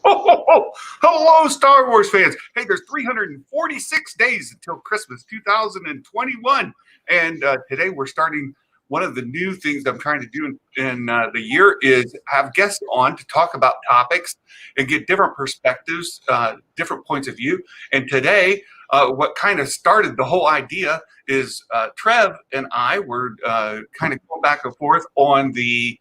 Hello, Star Wars fans. Hey, there's 346 days until Christmas 2021. And today we're starting one of the new things I'm trying to do in the year is have guests on to talk about topics and get different perspectives, different points of view. And today, what kind of started the whole idea is Trev and I were kind of going back and forth on the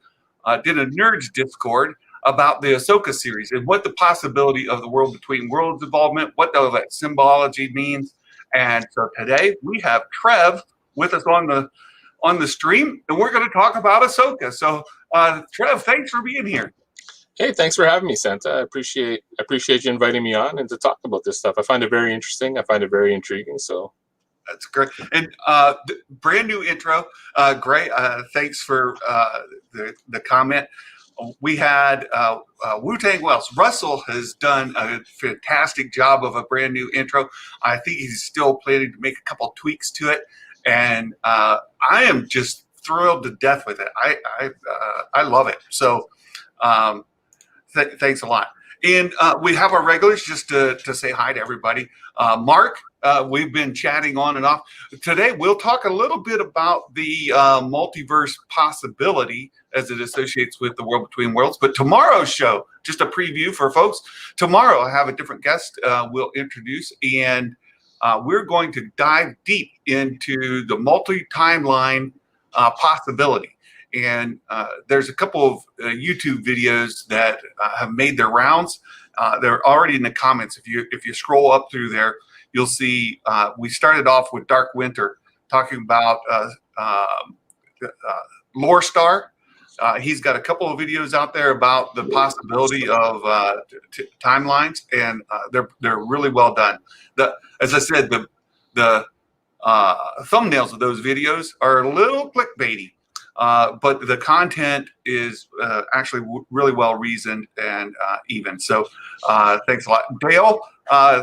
did a Nerds Discord about the Ahsoka series and what the possibility of the World Between Worlds involvement, what that symbology means. And so today we have Trev with us on the stream, and we're going to talk about Ahsoka. So Trev, thanks for being here. Hey, thanks for having me, Santa. I appreciate you inviting me on and to talk about this stuff. I find it very interesting. I find it very intriguing. So that's great. And brand new intro. Great. Thanks for the comment. We had Wu-Tang Wells. Russell has done a fantastic job of a brand new intro. I think he's still planning to make a couple tweaks to it. And I am just thrilled to death with it. I love it. So thanks a lot. And we have our regulars just to say hi to everybody. Mark, we've been chatting on and off. Today, we'll talk a little bit about the multiverse possibility as it associates with the World Between Worlds. But tomorrow's show, just a preview for folks. Tomorrow, I have a different guest we'll introduce, and we're going to dive deep into the multi-timeline possibility. And there's a couple of YouTube videos that have made their rounds. They're already in the comments. If you scroll up through there, you'll see we started off with Dark Winter talking about Lore Star. He's got a couple of videos out there about the possibility of timelines, and they're really well done. As I said, the thumbnails of those videos are a little clickbaity. But the content is actually really well reasoned and even. So thanks a lot. Dale,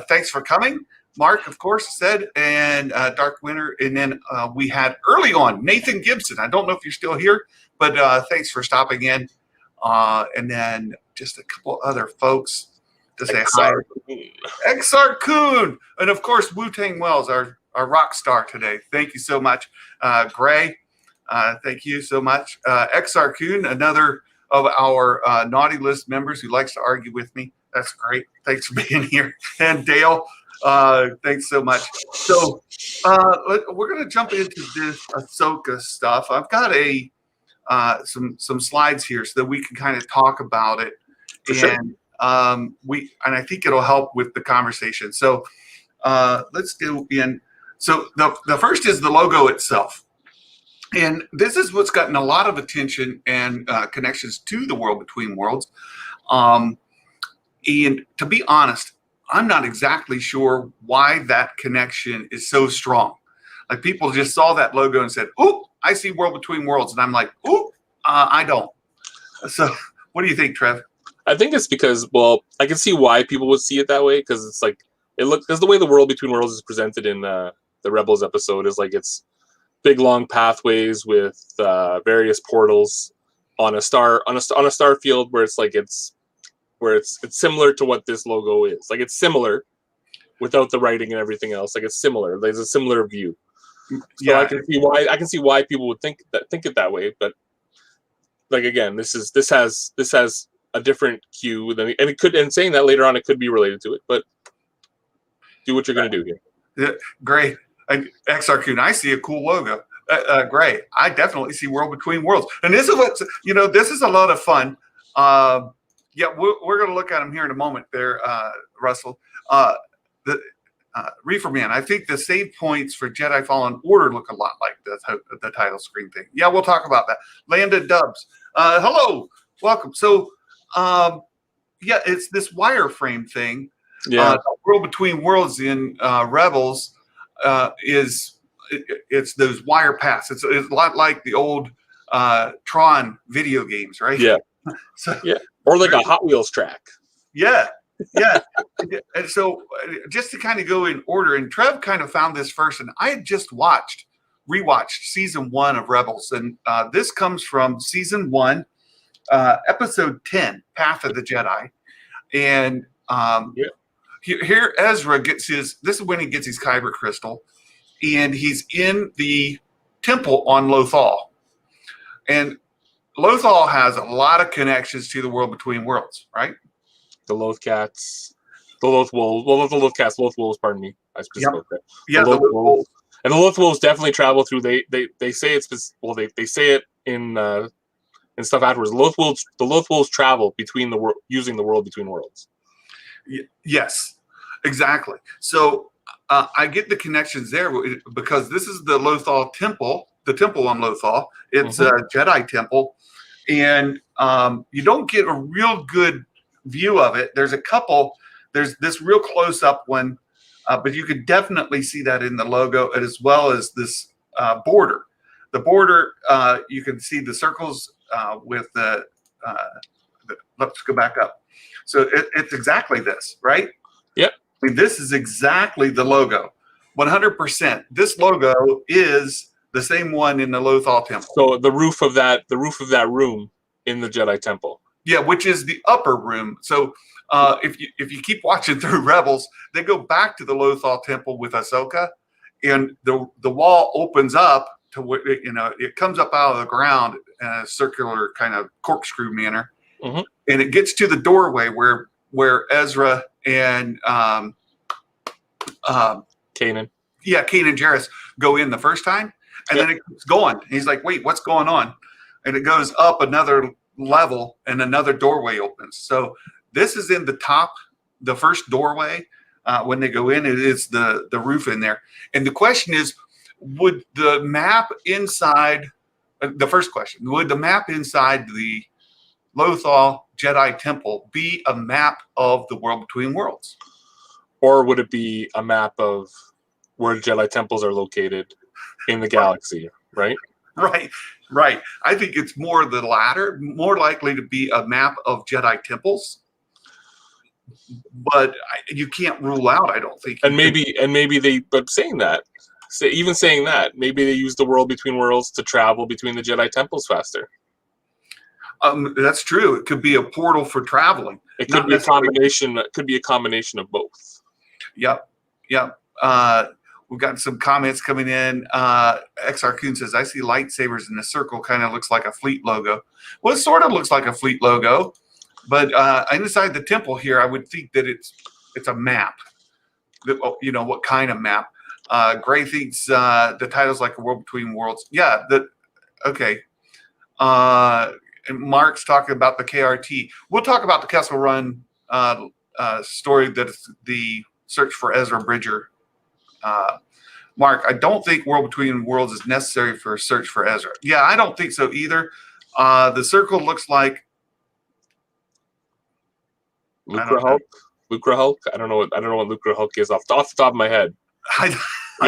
thanks for coming. Mark, of course, said, and Dark Winter. And then we had early on Nathan Gibson. I don't know if you're still here, but thanks for stopping in. And then just a couple other folks to say hi. Exar Kuhn. And of course, Wu-Tang Wells, our rock star today. Thank you so much. Gray. Thank you so much. XR Kuhn, another of our naughty list members who likes to argue with me. That's great. Thanks for being here. And Dale, thanks so much. So we're going to jump into this Ahsoka stuff. I've got some slides here so that we can kind of talk about it. For sure. And I think it'll help with the conversation. So let's go in. So the first is the logo itself. And this is what's gotten a lot of attention and connections to the World Between Worlds. And to be honest, I'm not exactly sure why that connection is so strong. Like people just saw that logo and said, "Oop, I see World Between Worlds," and I'm like, "Oop, I don't." So, what do you think, Trev? I think it's because, well, I can see why people would see it that way because it's like because the way the World Between Worlds is presented in the Rebels episode is like it's big long pathways with various portals on a star field where it's like it's similar to what this logo is. Like it's similar without the writing and everything else. Like it's similar. There's a similar view. So yeah, I can see why people would think it that way. But like again, this has a different cue than and saying that later on it could be related to it. But do what you're gonna do here. Yeah, great. XR Kuhn, I see a cool logo. Great. I definitely see World Between Worlds. And this is this is a lot of fun. Yeah, we're going to look at them here in a moment there, Russell. The Reefer Man, I think the save points for Jedi Fallen Order look a lot like the title screen thing. Yeah, we'll talk about that. Landon Dubs. Hello. Welcome. So, yeah, it's this wireframe thing. Yeah. World Between Worlds in Rebels it's those wire paths. It's a lot like the old Tron video games, right? Yeah. So, yeah. Or like a Hot Wheels track. Yeah. Yeah. And so just to kind of go in order, and Trev kind of found this first, and I had just rewatched season 1 of Rebels. And this comes from season 1, episode 10, Path of the Jedi. And Yeah. here Ezra gets his. This is when he gets his kyber crystal, and he's in the temple on Lothal. And Lothal has a lot of connections to the world between worlds, right? The Loth Cats, the Loth Wolves. Well, not the Loth Cats, Loth Wolves. Pardon me, I misspoke there. Yeah, the Loth Wolves. And the Loth Wolves definitely travel through. They say it's they say it in stuff afterwards. The Loth Wolves travel between the world using the world between worlds. Yes, exactly. So I get the connections there because this is the Lothal temple, the temple on Lothal. It's a Jedi temple, and you don't get a real good view of it. There's this real close up one, but you could definitely see that in the logo as well as this border. The border, you can see the circles with let's go back up. So it's exactly this, right? Yep. I mean, this is exactly the logo. 100%. This logo is the same one in the Lothal temple. So the roof of that room in the Jedi temple. Yeah, which is the upper room. So if you keep watching through Rebels, they go back to the Lothal temple with Ahsoka, and the wall opens up to where it comes up out of the ground in a circular kind of corkscrew manner, and it gets to the doorway where Ezra and Kanan. Yeah, Kanan Jarrus go in the first time, and then it keeps going. And he's like, "Wait, what's going on?" And it goes up another level, and another doorway opens. So this is in the top, the first doorway. When they go in, it is the roof in there. And the question is, would the map inside? The first question: would the map inside the Lothal Jedi Temple be a map of the world between worlds? Or would it be a map of where Jedi temples are located in the galaxy, right? Right. I think it's more the latter, more likely to be a map of Jedi temples. But you can't rule out, I don't think. But saying that, maybe they use the world between worlds to travel between the Jedi temples faster. That's true. It could be a portal for traveling. It could be a combination. It could be a combination of both. Yep. We've got some comments coming in. XR Coon says, "I see lightsabers in the circle. Kind of looks like a fleet logo." Well, it sort of looks like a fleet logo, but inside the temple here, I would think that it's a map. What kind of map? Gray thinks the title's like a world between worlds. Yeah. Okay. And Mark's talking about the KRT. We'll talk about the Kessel Run story that is the search for Ezra Bridger. Mark, I don't think World Between Worlds is necessary for a search for Ezra. Yeah, I don't think so either. The circle looks like Lucra Hulk. I don't know what Lucra Hulk is off the top of my head. I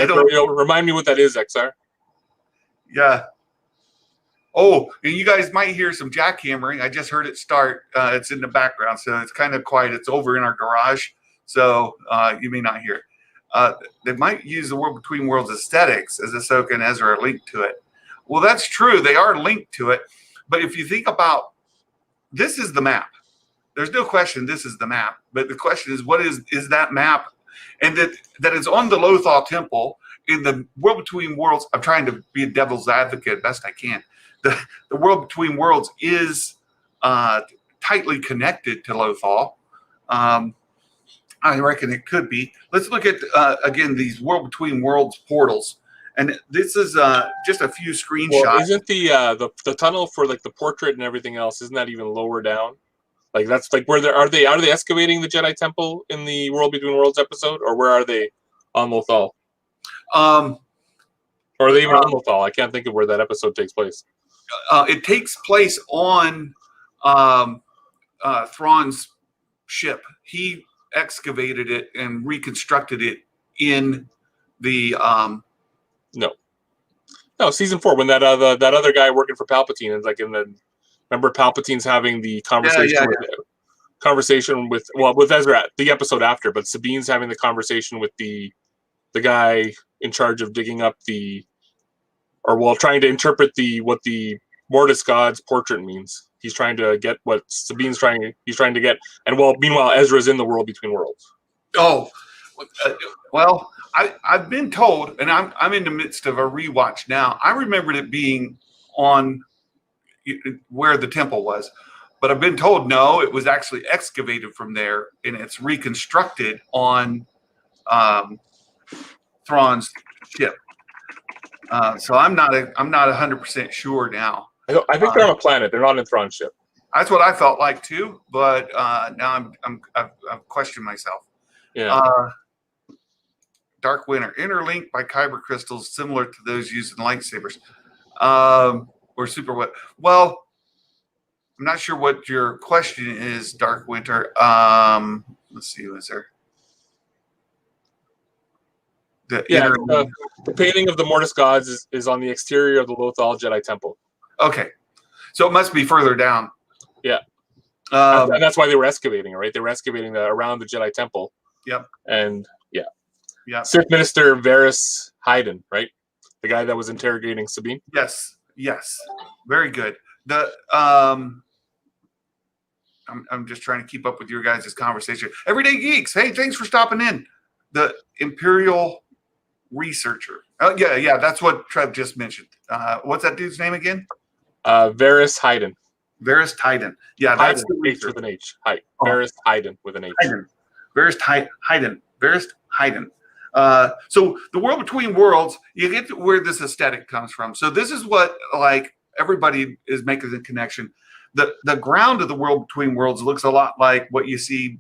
don't remind me what that is, XR. Yeah. Oh, and you guys might hear some jackhammering. I just heard it start. It's in the background, so it's kind of quiet. It's over in our garage, so you may not hear it. They might use the World Between Worlds aesthetics as Ahsoka and Ezra are linked to it. Well, that's true. They are linked to it. But if you think about, this is the map. There's no question this is the map. But the question is, what is that map? And that is on the Lothal Temple in the World Between Worlds. I'm trying to be a devil's advocate best I can. The World Between Worlds is tightly connected to Lothal. I reckon it could be. Let's look at, again, these World Between Worlds portals. And this is just a few screenshots. Well, isn't the tunnel for like the portrait and everything else, isn't that even lower down? Like that's like where are they excavating the Jedi Temple in the World Between Worlds episode, or where are they on Lothal? Or are they even on Lothal? I can't think of where that episode takes place. It takes place on Thrawn's ship. He excavated it and reconstructed it in the No, season 4 when that other guy working for Palpatine is like remember Palpatine's having the conversation with Ezra the episode after, but Sabine's having the conversation with the guy in charge of digging up trying to interpret what the Mortis God's portrait means. he's trying to get what Sabine's he's trying to get, and meanwhile Ezra's in the world between worlds. Oh, well, I've been told, and I'm in the midst of a rewatch now. I remembered it being on where the temple was, but I've been told no, it was actually excavated from there, and it's reconstructed on Thrawn's ship. So I'm not 100% sure now. I think they're on a planet. They're not in Thrawn's ship. That's what I felt like too, but now I've questioned myself. Yeah. Dark Winter, interlinked by kyber crystals similar to those used in lightsabers, or super what? Well, I'm not sure what your question is, Dark Winter. Let's see, was there? The painting of the Mortis gods is on the exterior of the Lothal Jedi Temple. Okay, so it must be further down. Yeah, and that's why they were excavating it, right? They were excavating around the Jedi Temple. Yep. And yeah, Sith Minister Varys Hayden, right? The guy that was interrogating Sabine. Yes, very good. I'm just trying to keep up with your guys' conversation. Everyday Geeks, hey, thanks for stopping in. The Imperial Researcher. Oh, yeah, that's what Trev just mentioned. What's that dude's name again? Varys Hayden. Varys Hayden. Yeah, that's Hayden, the H with an H. Varys Hayden with an H. Varys Hayden. So the world between worlds, you get to where this aesthetic comes from. So this is what like everybody is making the connection. The ground of the world between worlds looks a lot like what you see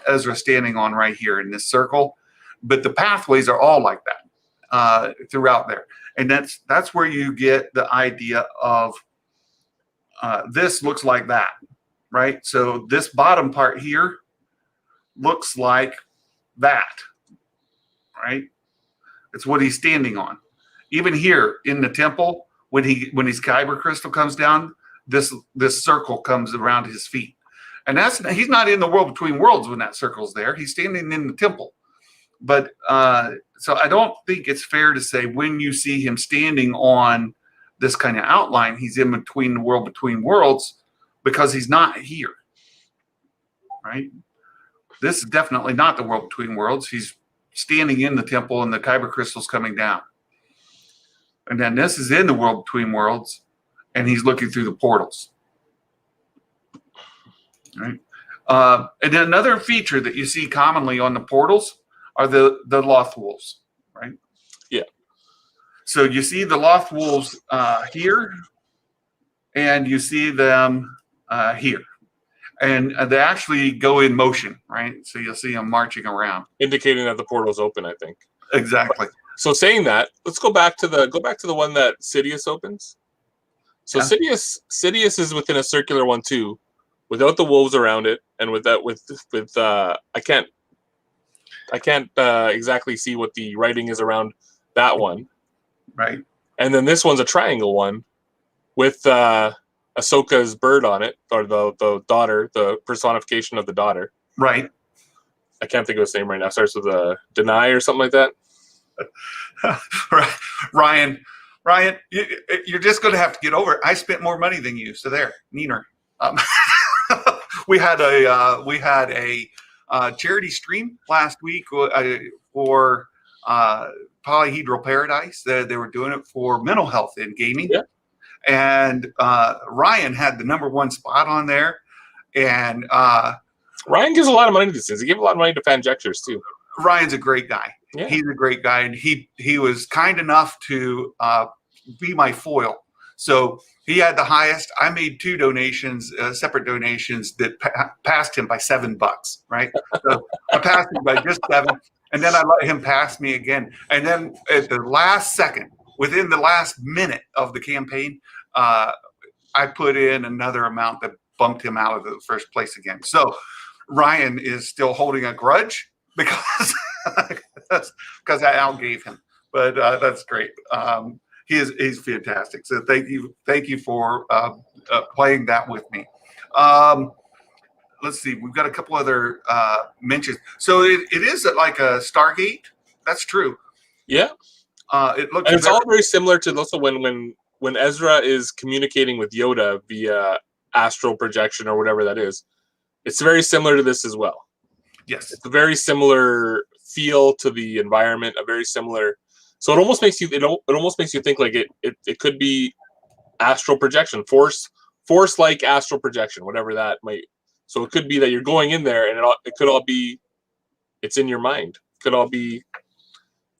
Ezra standing on right here in this circle, but the pathways are all like that throughout there, and that's where you get the idea of this looks like that, right? So this bottom part here looks like that, right? It's what he's standing on. Even here in the temple, when his kyber crystal comes down, this circle comes around his feet. And he's not in the world between worlds when that circle's there. He's standing in the temple. But so I don't think it's fair to say when you see him standing on this kind of outline, he's in between the world between worlds, because he's not here, right? This is definitely not the world between worlds. He's standing in the temple and the kyber crystal's coming down. And then this is in the world between worlds, and he's looking through the portals. Right. And then another feature that you see commonly on the portals are the Loth Wolves, right? Yeah. So you see the Loth Wolves here, and you see them here. And they actually go in motion, right? So you'll see them marching around, indicating that the portal's open, I think. Exactly. So saying that, let's go back to the one that Sidious opens. So yeah. Sidious is within a circular one too, without the wolves around it, and with I can't exactly see what the writing is around that one. Right. And then this one's a triangle one with Ahsoka's bird on it, or the daughter, the personification of the daughter. Right. I can't think of his name right now. It starts with a Deny or something like that. Ryan, you're just going to have to get over it. I spent more money than you, so there, Neener. We had a charity stream last week for Polyhedral Paradise. They were doing it for mental health in gaming. Yeah. And Ryan had the #1 spot on there. And Ryan gives a lot of money to these things. He gave a lot of money to Fanjectures too. Ryan's a great guy. Yeah. He's a great guy, and he was kind enough to be my foil. So he had the highest. I made 2 donations, separate donations that passed him by $7. Right, so I passed him by just 7, and then I let him pass me again. And then at the last second, within the last minute of the campaign, I put in another amount that bumped him out of the first place again. So Ryan is still holding a grudge because I outgave him. But that's great. He's fantastic. So thank you for playing that with me. Let's see. We've got a couple other mentions. So it is like a Stargate. That's true. Yeah. It looks. And it's all very similar to also when Ezra is communicating with Yoda via astral projection or whatever that is. It's very similar to this as well. Yes. It's a very similar feel to the environment, a very similar. So it almost makes you think like it could be astral projection, force like astral projection, whatever that might. So it could be that you're going in there, and it could all be, it's in your mind. It could all be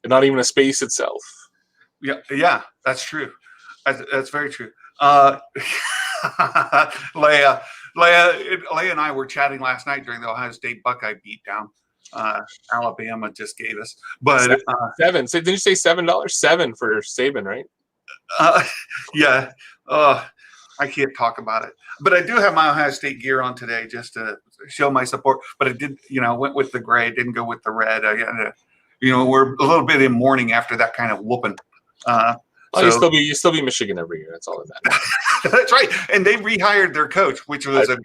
not even a space itself. Yeah, that's true. That's very true. Leia and I were chatting last night during the Ohio State Buckeye beatdown. Alabama just gave us, but $7. Didn't you say $7? $7 for Saban, right? Yeah. I can't talk about it, but I do have my Ohio State gear on today just to show my support. But I did, went with the gray, didn't go with the red. We're a little bit in mourning after that kind of whooping. You still be Michigan every year. That's all that matters. That's right. And they rehired their coach, which was a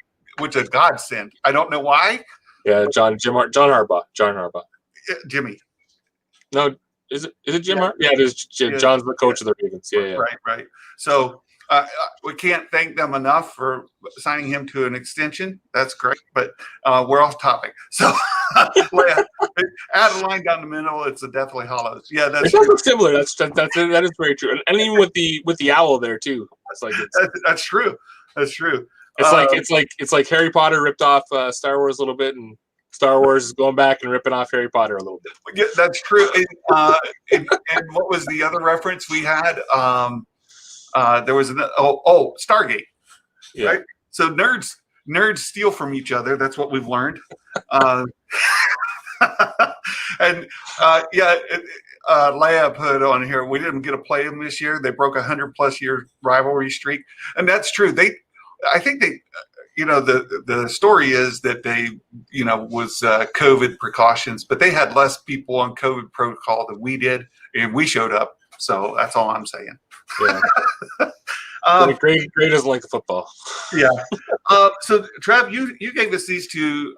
godsend. I don't know why. Yeah, John Harbaugh. Jimmy. No, is it Jim Harbaugh? Yeah, it is. John's the coach of the Ravens. Yeah. Right. So we can't thank them enough for signing him to an extension. That's great, but we're off topic. So add a line down the middle. It's a Deathly Hallows. Yeah, that's similar. That is very true. And even with the owl there too. That's true. That's true. It's like Harry Potter ripped off Star Wars a little bit, and Star Wars is going back and ripping off Harry Potter a little bit. Yeah, that's true. And what was the other reference we had? There was Stargate. Yeah. Right? So nerds steal from each other. That's what we've learned. And Leia put on here, we didn't get to play them this year. They broke 100+ year rivalry streak, and that's true. I think the story is that they, was COVID precautions, but they had less people on COVID protocol than we did, and we showed up. So that's all I'm saying. Yeah. Gray doesn't like the football. Yeah. So Trev, you gave us these two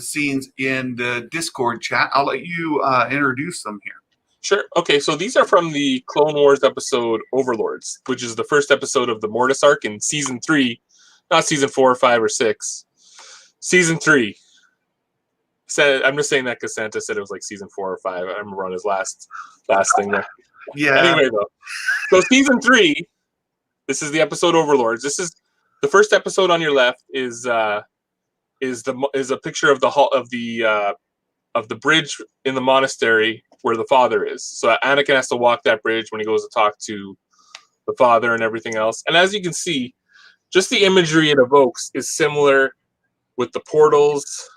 scenes in the Discord chat. I'll let you introduce them here. Sure. Okay, so these are from the Clone Wars episode Overlords, which is the first episode of the Mortis arc in season 3, not season 4, 5, or 6. Season 3. I'm just saying that because Santa said it was like season 4 or 5. I remember on his last thing there. Yeah. Anyway, though, so season 3. This is the episode Overlords. This is the first episode on your left. Is a picture of the bridge in the monastery where the father is. So Anakin has to walk that bridge when he goes to talk to the father and everything else. And as you can see, just the imagery it evokes is similar with the portals,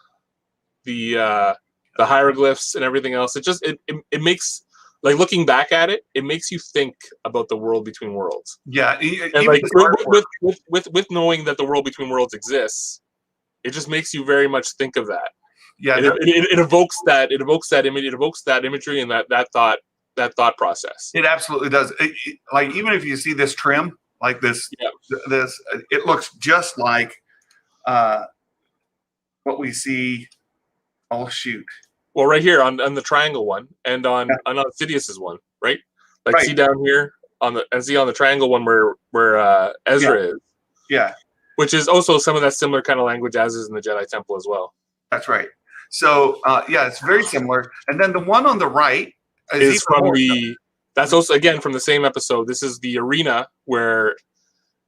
the hieroglyphs, and everything else. It makes, like, looking back at it, it makes you think about the world between worlds. Yeah, and like with knowing that the world between worlds exists, it just makes you very much think of that. Yeah, it evokes that image, it evokes that imagery and that thought process. It absolutely does. Like, even if you see this trim, like this, it looks just like what we see. Oh shoot! Well, right here on the triangle one, and on Sidious's one, right? Like, see down here on the triangle one where Ezra is. Yeah. Which is also some of that similar kind of language as is in the Jedi Temple as well. That's right. So it's very similar. And then the one on the right is from that's also again from the same episode. This is the arena where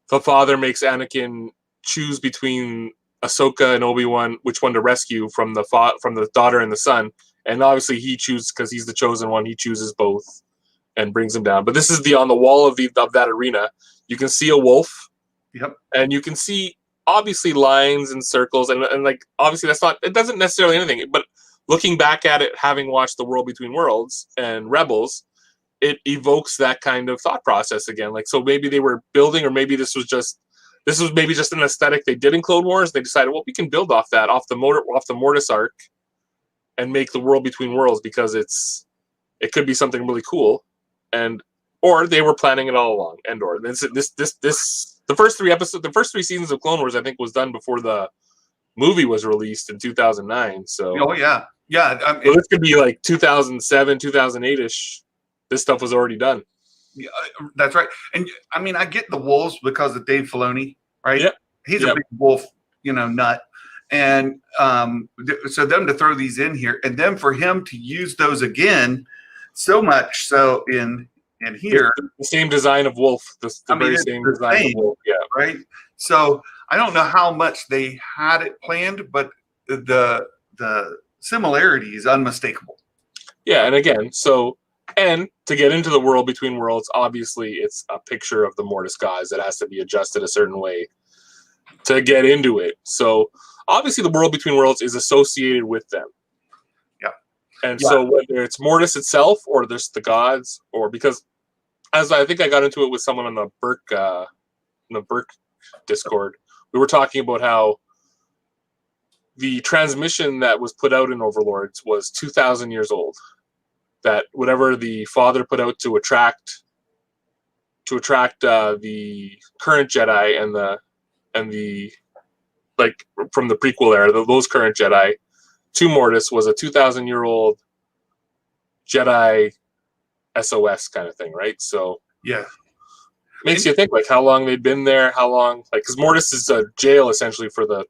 the father makes Anakin choose between Ahsoka and Obi-Wan, which one to rescue from the daughter and the son. And obviously he chooses, because he's the chosen one, he chooses both and brings them down. But this is on the wall of that arena. You can see a wolf. Yep. And you can see obviously lines and circles and like obviously it doesn't necessarily anything, but looking back at it, having watched The World Between Worlds and Rebels, it evokes that kind of thought process again. Like, so maybe they were building, or maybe this was maybe just an aesthetic they did in Clone Wars. They decided, well, we can build off the Mortis arc and make The World Between Worlds, because it could be something really cool, or they were planning it all along. The first 3 seasons of Clone Wars, I think, was done before the movie was released in 2009. So, yeah. So this could be like 2007, 2008-ish. This stuff was already done. Yeah, that's right. And I mean, I get the wolves because of Dave Filoni, right? Yeah. He's a big wolf, nut. And so them to throw these in here, and then for him to use those again, so much so in here, the same design of wolf, the very same design of wolf, right. So I don't know how much they had it planned, but the similarity is unmistakable. Yeah, and again, and to get into the world between worlds, obviously it's a picture of the Mortis gods that has to be adjusted a certain way to get into it. So obviously the world between worlds is associated with them. Yeah. And so whether it's Mortis itself or there's the gods, or because as I think I got into it with someone on the Burke Discord, we were talking about how the transmission that was put out in Overlords was 2,000 years old. That whatever the father put out to attract the current Jedi and the like from the prequel era, those current Jedi to Mortis was a 2,000-year-old Jedi SOS kind of thing, right? So yeah, makes you think like how long they'd been there, how long, like, because Mortis is a jail essentially for that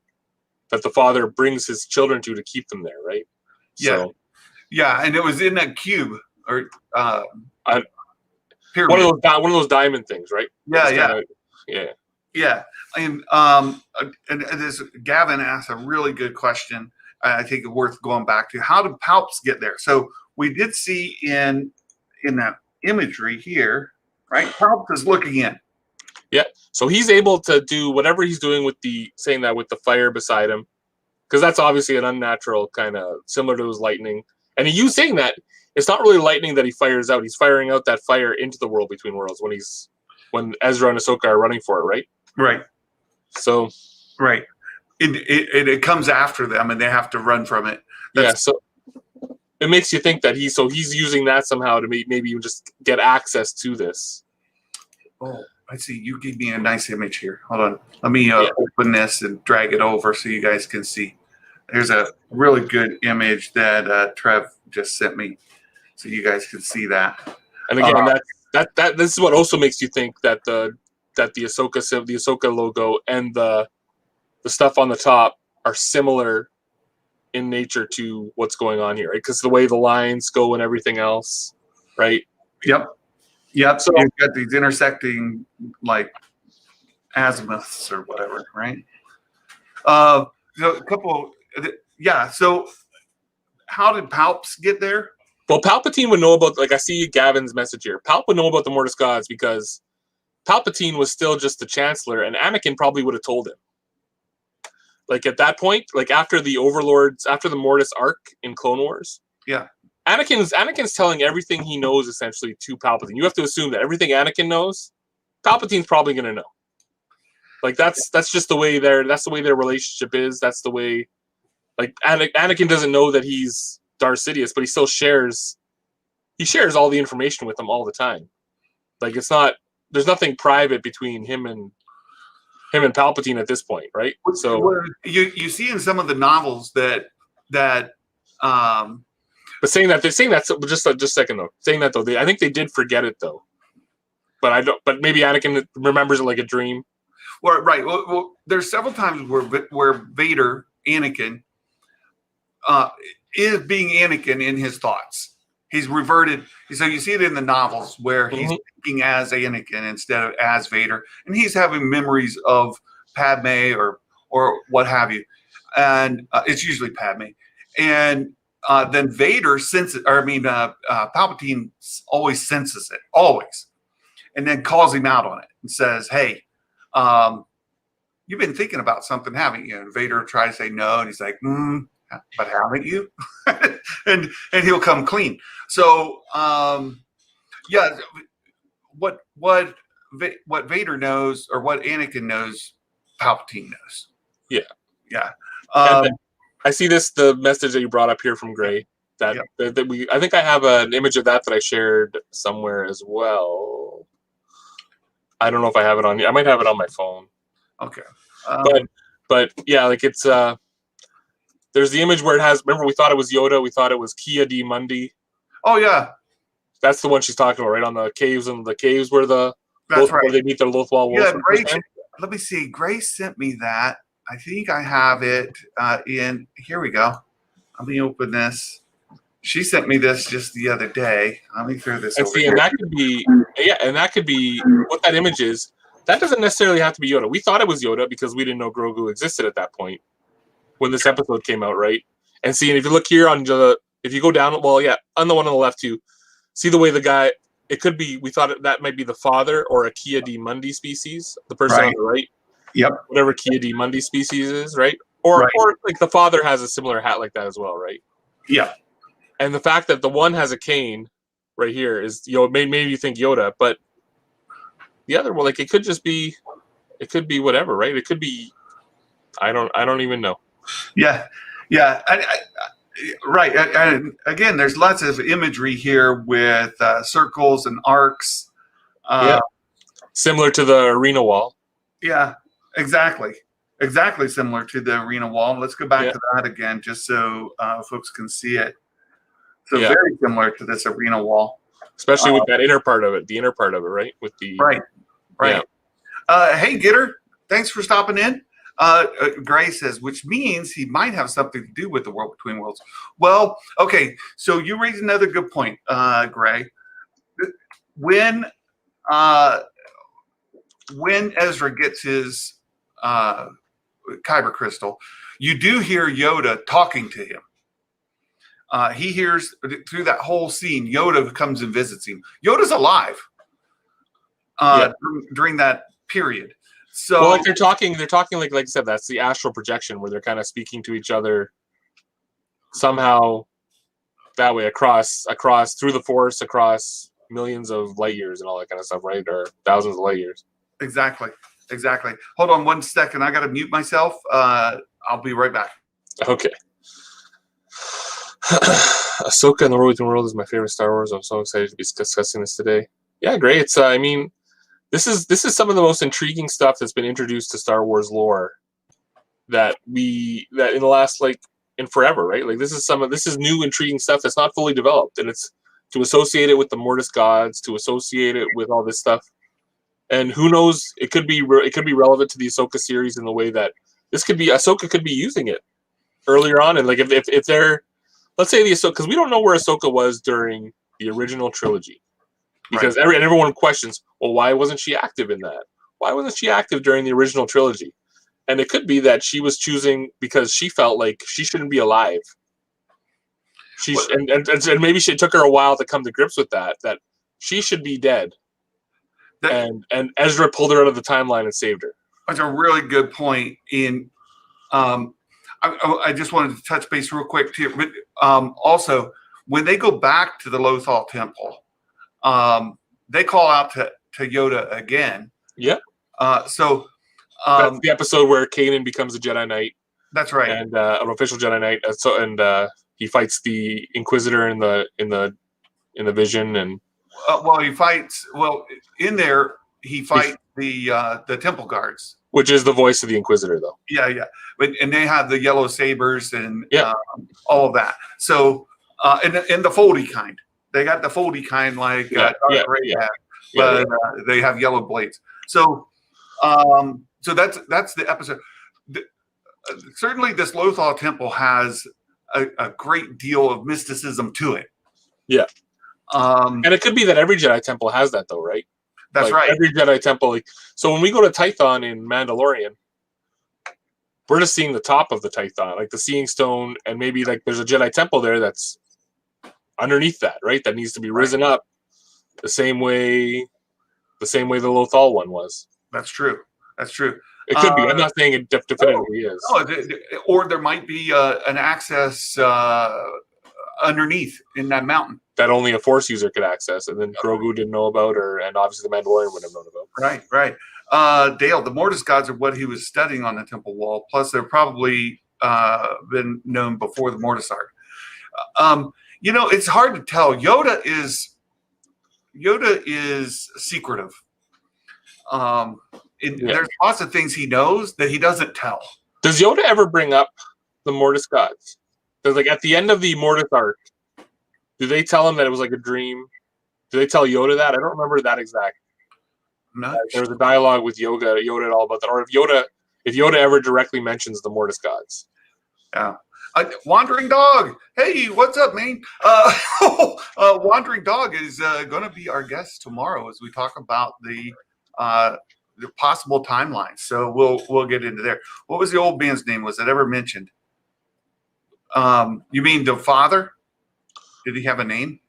the father brings his children to keep them there, right? Yeah. So, yeah, and it was in that cube or one of those diamond things, right? Yeah. And this Gavin asked a really good question. I think it's worth going back to. How did Palps get there? So we did see in that imagery here, right? Palps is looking in. Yeah. So he's able to do whatever he's doing with the fire beside him, because that's obviously an unnatural kind of similar to his lightning. And you saying that it's not really lightning that he fires out. He's firing out that fire into the world between worlds when Ezra and Ahsoka are running for it, right? Right. So. Right. It comes after them, and they have to run from it. So it makes you think that he's using that somehow to maybe even just get access to this. Oh, I see. You gave me a nice image here. Hold on. Let me open this and drag it over so you guys can see. There's a really good image that Trev just sent me, so you guys can see that. And again, that this is what also makes you think that the Ahsoka logo and the stuff on the top are similar in nature to what's going on here, right? Because the way the lines go and everything else, right? Yep. So you've got these intersecting like azimuths or whatever, right? So a couple. Yeah. So how did Palps get there? Well, Palpatine would know about. Like I see Gavin's message here. Palp would know about the Mortis gods because Palpatine was still just the Chancellor, and Anakin probably would have told him. Like at that point, like after the Overlords, after the Mortis arc in Clone Wars, Anakin's telling everything he knows essentially to Palpatine. You have to assume that everything Anakin knows, Palpatine's probably going to know. Like that's just the way their relationship is. That's the way. Like Anakin doesn't know that he's Darth Sidious, but he still shares. He shares all the information with him all the time. Like it's not. There's nothing private between him and Palpatine at this point, right? So you see in some of the novels that. But saying that just a second though. Saying that though, I think they did forget it though. But I don't. But maybe Anakin remembers it like a dream. Well, right. Well, there's several times where Vader, Anakin, is being Anakin in his thoughts. He's reverted. So you see it in the novels where he's thinking as Anakin instead of as Vader, and he's having memories of Padme or what have you, and it's usually Padme. And then Vader senses, Palpatine always senses it, always, and then calls him out on it and says, "Hey, you've been thinking about something, haven't you?" And Vader tries to say no, and he's like, "But haven't you?" and he'll come clean. So what Vader knows or what Anakin knows, Palpatine knows. Yeah. I see the message that you brought up here from Gray. I think I have an image of that I shared somewhere as well. I don't know if I have it on. I might have it on my phone. Okay. But yeah, like it's there's the image where it has. Remember, we thought it was Yoda. We thought it was Kia D Mundi. Oh yeah, that's the one she's talking about, right? On the caves where where they meet the Lothwal wolves. Yeah, let me see. Grace sent me that. I think I have it in. Here we go. Let me open this. She sent me this just the other day. Let me throw this And over see, here. and that could be, and that could be what that image is. That doesn't necessarily have to be Yoda. We thought it was Yoda because we didn't know Grogu existed at that point when this episode came out, right? And see, and if you look here on if you go down, well, yeah, on the one on the left too, see the way the guy, it could be, we thought that might be the father or a Kia D Mundi species, the person on the right. Yep. Whatever Kia D Mundi species is, right? Or like the father has a similar hat like that as well, right? Yeah. And the fact that the one has a cane right here is, maybe you think Yoda, but the other one, like, it could be whatever, right? It could be, I don't even know. Yeah. Yeah. Right. And again, there's lots of imagery here with circles and arcs. Similar to the arena wall. Yeah, exactly. Exactly similar to the arena wall. Let's go back to that again, just so folks can see it. So very similar to this arena wall. Especially with that inner part of it, right? With the Right. Hey, Gitter, thanks for stopping in. Gray says, which means he might have something to do with the World Between Worlds. Well, okay, so you raise another good point, Gray. When Ezra gets his kyber crystal, you do hear Yoda talking to him. He hears through that whole scene, Yoda comes and visits him. Yoda's alive during that period. So, well, like they're talking like I said, that's the astral projection where they're kind of speaking to each other somehow that way across through the Force, across millions of light years and all that kind of stuff, right? Or thousands of light years. Exactly. Hold on 1 second. I got to mute myself. I'll be right back. Okay. Ahsoka and the World Between Worlds is my favorite Star Wars. I'm so excited to be discussing this today. Yeah, great. It's I mean, this is some of the most intriguing stuff that's been introduced to Star Wars lore that in the last in forever, right? Like this is new intriguing stuff that's not fully developed, and it's to associate it with the Mortis gods, to associate it with all this stuff. And who knows? It could be relevant to the Ahsoka series in the way that Ahsoka could be using it earlier on, and like if they're, let's say the Ahsoka, because we don't know where Ahsoka was during the original trilogy, because everyone questions, well, why wasn't she active in that? Why wasn't she active during the original trilogy? And it could be that she was choosing because she felt like she shouldn't be alive. And maybe it took her a while to come to grips with that she should be dead. And Ezra pulled her out of the timeline and saved her. That's a really good point. I just wanted to touch base real quick too. But also, when they go back to the Lothal Temple, they call out to Yoda again. Yeah. So that's the episode where Kanan becomes a Jedi Knight. That's right. And an official Jedi Knight. He fights the Inquisitor in the vision, and he fights. Well, in there he fights the temple guards, which is the voice of the Inquisitor, though. Yeah. And they have the yellow sabers and all of that. So in the foldy kind, they got the foldy kind like Darth Vader had, but they have yellow blades. So that's the episode. Certainly, this Lothal Temple has a great deal of mysticism to it. Yeah. And it could be that every Jedi Temple has that, though, right? That's right. Every Jedi Temple. So when we go to Tython in Mandalorian, we're just seeing the top of the Tython, like the Seeing Stone, and maybe there's a Jedi Temple there that's underneath that, right? That needs to be risen up the same way the Lothal one was. That's true. It could be. I'm not saying it definitively is. No, or there might be an access underneath in that mountain that only a Force user could access, and then Grogu didn't know about, and obviously the Mandalorian wouldn't have known about. Right. Dale, the Mortis gods are what he was studying on the temple wall. Plus, they're probably been known before the Mortis arc. It's hard to tell. Yoda is secretive. There's lots of things he knows that he doesn't tell. Does Yoda ever bring up the Mortis gods? Because at the end of the Mortis arc, do they tell him that it was like a dream? Do they tell Yoda that? I don't remember that exact. No. There was a dialogue with Yoda at all about that, or if Yoda ever directly mentions the Mortis gods. Yeah. Wandering Dog. Hey, what's up, man? Wandering Dog is going to be our guest tomorrow as we talk about the possible timelines. So we'll get into there. What was the old man's name? Was it ever mentioned? You mean the father? Did he have a name?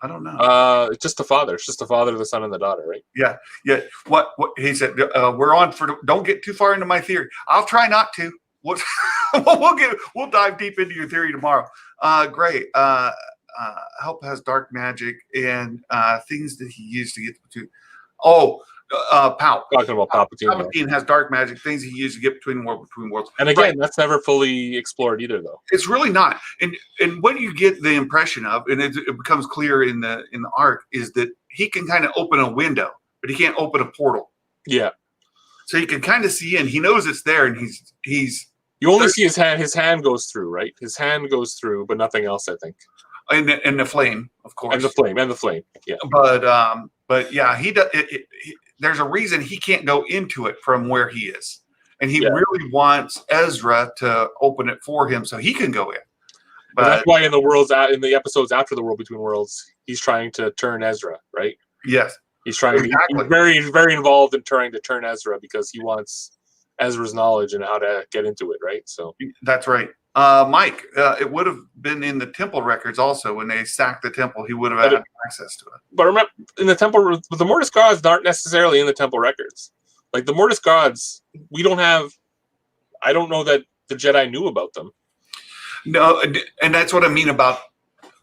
I don't know. It's just the father. It's just the father, the son, and the daughter, right? Yeah. What he said? We're on for. Don't get too far into my theory. I'll try not to. We'll dive deep into your theory tomorrow. Great. Help has dark magic and things that he used to get to. Pal. Talking about Palpatine. Palpatine has dark magic, things he used to get between worlds. And again, that's never fully explored either, though. It's really not. And what you get the impression of, and it becomes clear in the arc, is that he can kind of open a window, but he can't open a portal. Yeah. So you can kind of see, and he knows it's there, and he's. You only see his hand. His hand goes through, right? His hand goes through, but nothing else, I think. And the flame, of course. And the flame. Yeah. But yeah, he does. There's a reason he can't go into it from where he is, and he really wants Ezra to open it for him so he can go in. But that's why in the episodes after the World Between Worlds, he's trying to turn Ezra, right? Yes, he's trying. Exactly. He's very involved in trying to turn Ezra because he wants Ezra's knowledge and how to get into it, right? So that's right. Mike, it would have been in the temple records also. When they sacked the temple, he would have had access to it. But remember, in the temple, the Mortis gods aren't necessarily in the temple records. Like the Mortis gods, we don't have. I don't know that the Jedi knew about them. No, and that's what I mean about.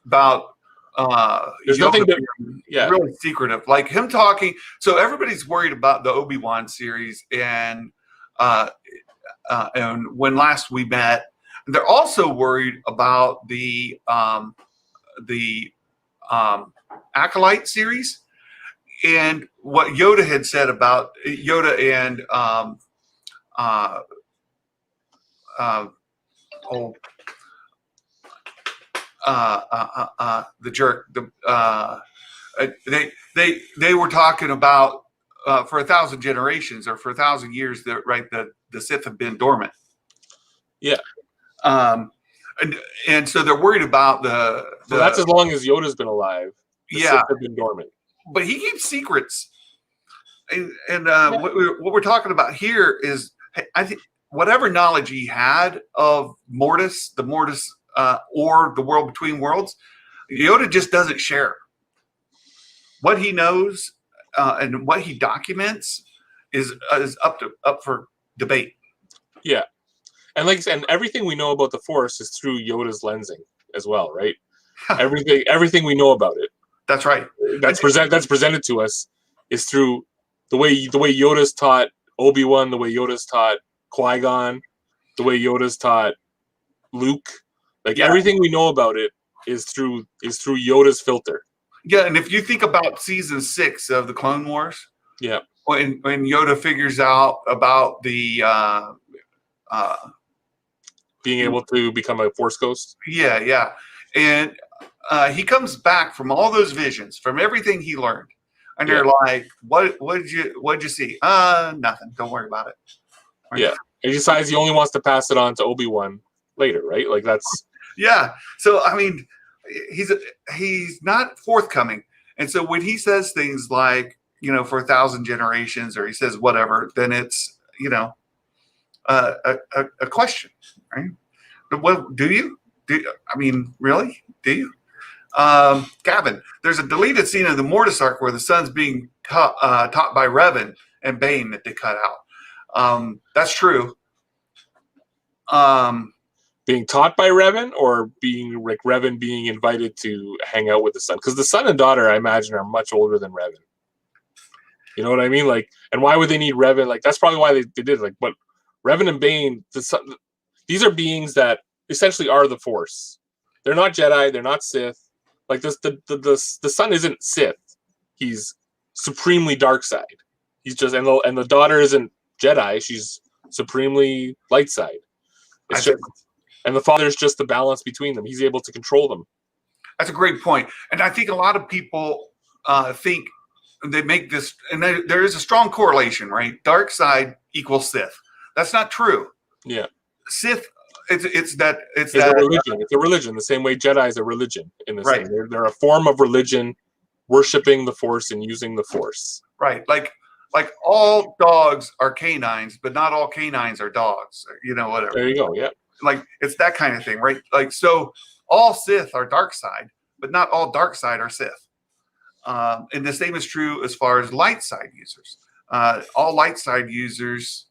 There's nothing really secretive, like him talking. So everybody's worried about the Obi-Wan series, and when last we met. They're also worried about the Acolyte series and what Yoda had said about Yoda and the jerk. They were talking about for 1,000 generations or for 1,000 years. The Sith have been dormant. Yeah. And so they're worried about the that's as long as Yoda's been alive. The Sith have been dormant. But he keeps secrets. And what we're talking about here is, I think, whatever knowledge he had of the Mortis, or the World Between Worlds, Yoda just doesn't share. What he knows and what he documents is up for debate. Yeah. And and everything we know about the Force is through Yoda's lensing as well, right? everything we know about it. That's right. That's presented to us is through the way Yoda's taught Obi-Wan, the way Yoda's taught Qui-Gon, the way Yoda's taught Luke. Everything we know about it is through Yoda's filter. Yeah, and if you think about season 6 of the Clone Wars, when Yoda figures out about the being able to become a Force ghost. Yeah. And he comes back from all those visions, from everything he learned. And they're like, what'd you see? Nothing. Don't worry about it. Yeah. And he decides he only wants to pass it on to Obi-Wan later, right? That's yeah. So I mean, he's not forthcoming. And so when he says things like, for 1,000 generations, or he says whatever, then it's, a question, right? Well, do you? I mean, really? Do you? Gavin, there's a deleted scene of the Mortis arc where the son's being taught by Revan and Bane that they cut out. That's true. Being taught by Revan, or being like Revan being invited to hang out with the son? Because the son and daughter, I imagine, are much older than Revan. You know what I mean? And why would they need Revan? That's probably why they did it. But Revan and Bane, these are beings that essentially are the Force. They're not Jedi. They're not Sith. The son isn't Sith. He's supremely dark side. He's just and the daughter isn't Jedi. She's supremely light side. And the father is just the balance between them. He's able to control them. That's a great point. And I think a lot of people think they make this, and there is a strong correlation, right? Dark side equals Sith. That's not true. Yeah. Sith, it's It's that a religion. It's a religion, the same way Jedi is a religion in this right. thing. They're a form of religion, worshiping the Force and using the Force. Right. Like all dogs are canines, but not all canines are dogs. You know, whatever. There you go. Yeah. Like it's that kind of thing, right? Like so, all Sith are dark side, but not all dark side are Sith. And the same is true as far as light side users. All light side users,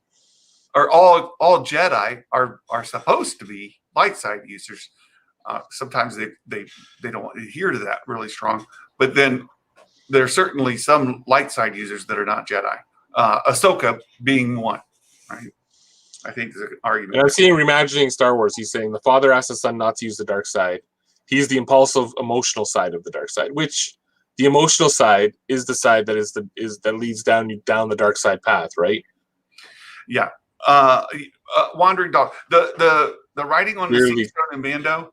or all Jedi are supposed to be light side users. Sometimes they don't adhere to that really strong, but then there's certainly some light side users that are not Jedi. Ahsoka being one, right? I think there's an argument. And I'm seeing reimagining Star Wars. He's saying the father asked the son not to use the dark side. He's the impulsive, emotional side of the dark side, which the emotional side is the side that that leads down the dark side path, right? Yeah. Wandering Dog. The writing on the Seed Stone and Mando,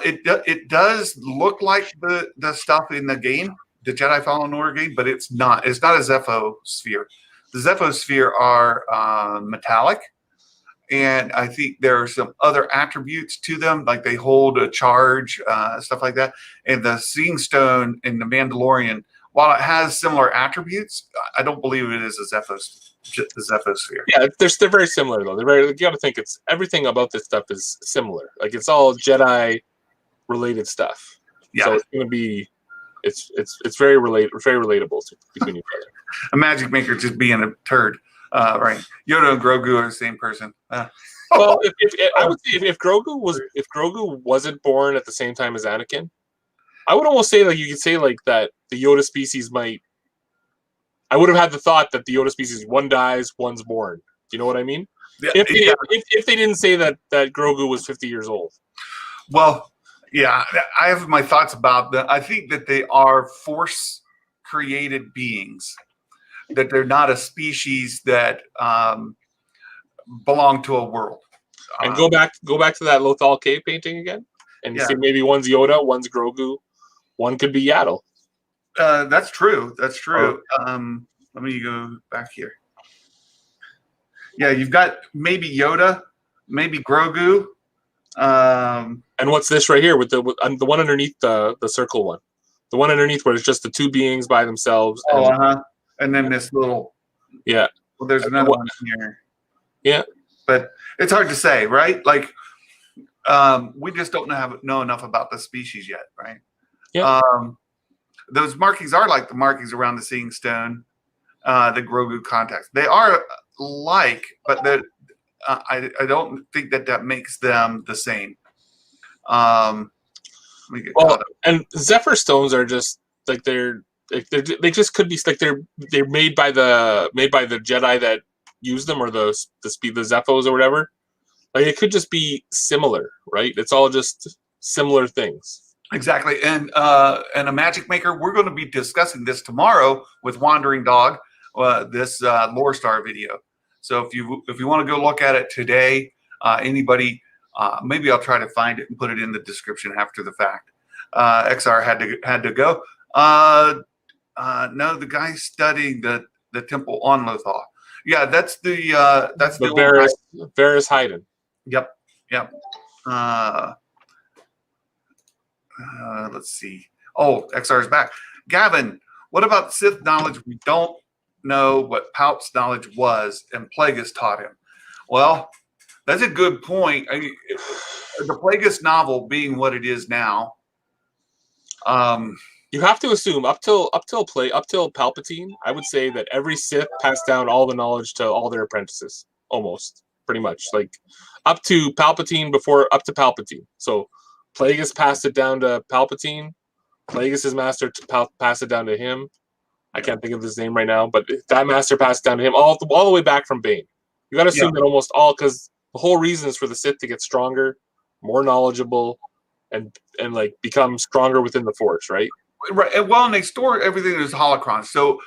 it does look like the stuff in the game, the Jedi Fallen Order game, but it's not. It's not a Zepho sphere. The Zepho sphere are metallic, and I think there are some other attributes to them, like they hold a charge, stuff like that. And the Seeing Stone in the Mandalorian, while it has similar attributes, I don't believe it is a Zepho sphere. Yeah, they're very similar though. You got to think it's everything about this stuff is similar. Like it's all Jedi related stuff. Yeah. So it's going to be, it's very relatable between each other. A Magic Maker just being a turd, right? Yoda and Grogu are the same person. Well, I would say if Grogu wasn't born at the same time as Anakin, I would almost say you could say that the Yoda species might. I would have had the thought that the Yoda species, one dies, one's born. Do you know what I mean? Yeah, if they didn't say that Grogu was 50 years old. Well, yeah, I have my thoughts about that. I think that they are Force-created beings, that they're not a species that belong to a world. And go back to that Lothal cave painting again, and you see maybe one's Yoda, one's Grogu, one could be Yaddle. That's true. That's true. Let me go back here. Yeah, you've got maybe Yoda, maybe Grogu. And what's this right here with the one underneath the circle one? The one underneath where it's just the two beings by themselves. And then this little. Yeah. Well, there's another one here. Yeah. But it's hard to say, right? Like, we just don't know enough about the species yet, right? Yeah. Those markings are like the markings around the Seeing Stone, the Grogu contacts. They are like, but I don't think that makes them the same. And Zephyr stones are just like they just could be like they're made by the Jedi that use them, or the Zephos or whatever. Like it could just be similar, right? It's all just similar things. Exactly, and a Magic Maker. We're going to be discussing this tomorrow with Wandering Dog, this Lore Star video. So if you want to go look at it today, anybody, maybe I'll try to find it and put it in the description after the fact. XR had to go. No, the guy studying the temple on Lothal. Yeah, that's the Varys Hayden. Yep. Let's see. Oh, XR is back. Gavin, what about Sith knowledge? We don't know what Palp's knowledge was, and Plagueis taught him. Well, that's a good point. The Plagueis novel being what it is now. You have to assume up till Palpatine, I would say that every Sith passed down all the knowledge to all their apprentices, almost, pretty much, like up to Palpatine. So Plagueis passed it down to Palpatine. Plagueis' master passed it down to him. I can't think of his name right now, but that master passed down to him all the way back from Bane. You got to assume that almost all, because the whole reason is for the Sith to get stronger, more knowledgeable, and like become stronger within the Force, right? Right. Well, and they store everything as holocrons. So,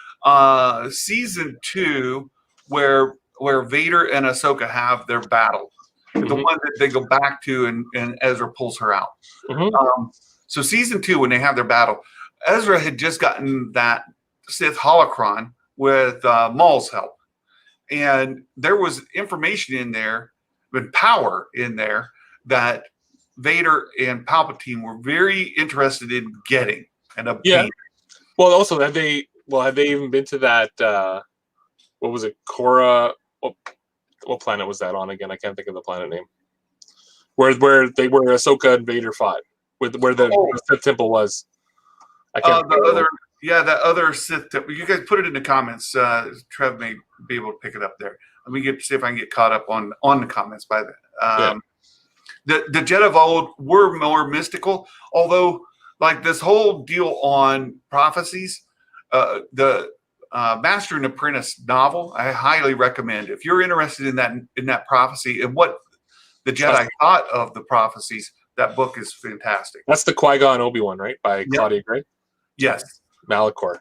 season 2, where Vader and Ahsoka have their battle, the one that they go back to, and Ezra pulls her out. So, season 2, when they have their battle, Ezra had just gotten that Sith holocron with Maul's help. And there was information in there, and power in there, that Vader and Palpatine were very interested in getting and obtaining. Well, also have they even been to that? What was it, Korra? What planet was that on again? I can't think of the planet name. Where Ahsoka and Vader fought, where the Sith temple was. I can't. That other Sith temple. You guys put it in the comments. Trev may be able to pick it up there. Let me see if I can get caught up on the comments by then. The Jedi of old were more mystical, although like this whole deal on prophecies, the Master and Apprentice novel, I highly recommend. If you're interested in that prophecy and what the Jedi thought of the prophecies, that book is fantastic. That's the Qui-Gon Obi-Wan, right? By Claudia Gray? Yes. Malachor.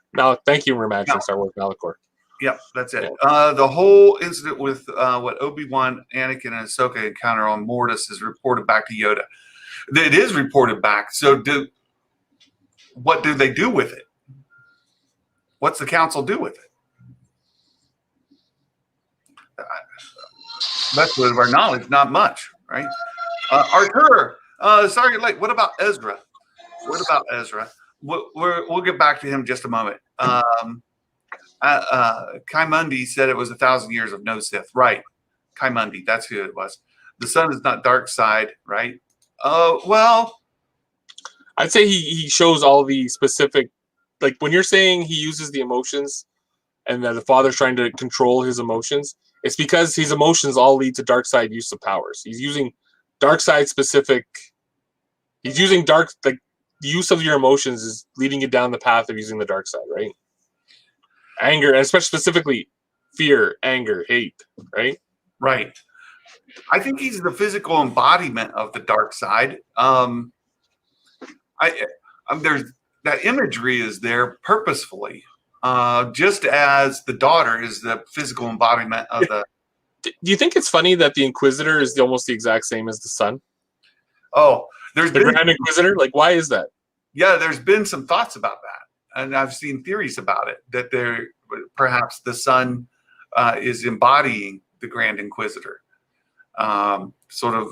Thank you, Imagic Star Wars Malachor. Yep, that's it. Yeah. The whole incident with what Obi-Wan, Anakin, and Ahsoka encounter on Mortis is reported back to Yoda. It is reported back. So what do they do with it? What's the council do with it? That's of our knowledge, not much, right? Arthur, sorry you're late. What about Ezra? We'll get back to him in just a moment. Kai Mundi said it was 1,000 years of no Sith. Right. Kai Mundi, that's who it was. The sun is not dark side, right? Well, I'd say he shows all the specific, like when you're saying he uses the emotions and that the father's trying to control his emotions, it's because his emotions all lead to dark side use of powers. He's using dark side specific. He's using the use of your emotions is leading you down the path of using the dark side, right? Anger, and especially specifically fear, anger, hate, right? Right. I think he's the physical embodiment of the dark side. There's that imagery is there purposefully, just as the daughter is the physical embodiment of the. Do you think it's funny that the Inquisitor is almost the exact same as the son? Oh, the Grand Inquisitor. Like, why is that? Yeah, there's been some thoughts about that, and I've seen theories about it that perhaps the son is embodying the Grand Inquisitor, sort of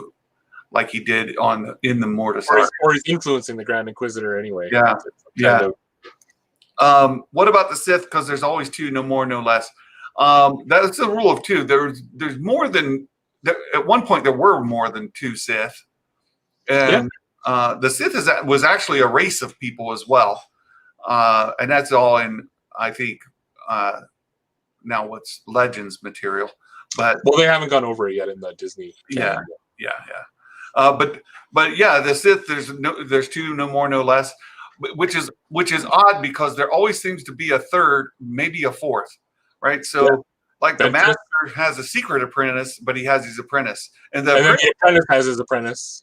like he did in the Mortis. Or he's influencing the Grand Inquisitor anyway. Yeah. What about the Sith? Because there's always two, no more, no less. That's the rule of two. There's more than at one point there were more than two Sith, and the Sith was actually a race of people as well, and that's all in I think now what's Legends material. But they haven't gone over it yet in the Disney. Yeah. But yeah, the Sith there's two, no more, no less, which is odd because there always seems to be a third, maybe a fourth, right? So like the Master has a secret apprentice, but he has his apprentice, and then the apprentice has his apprentice.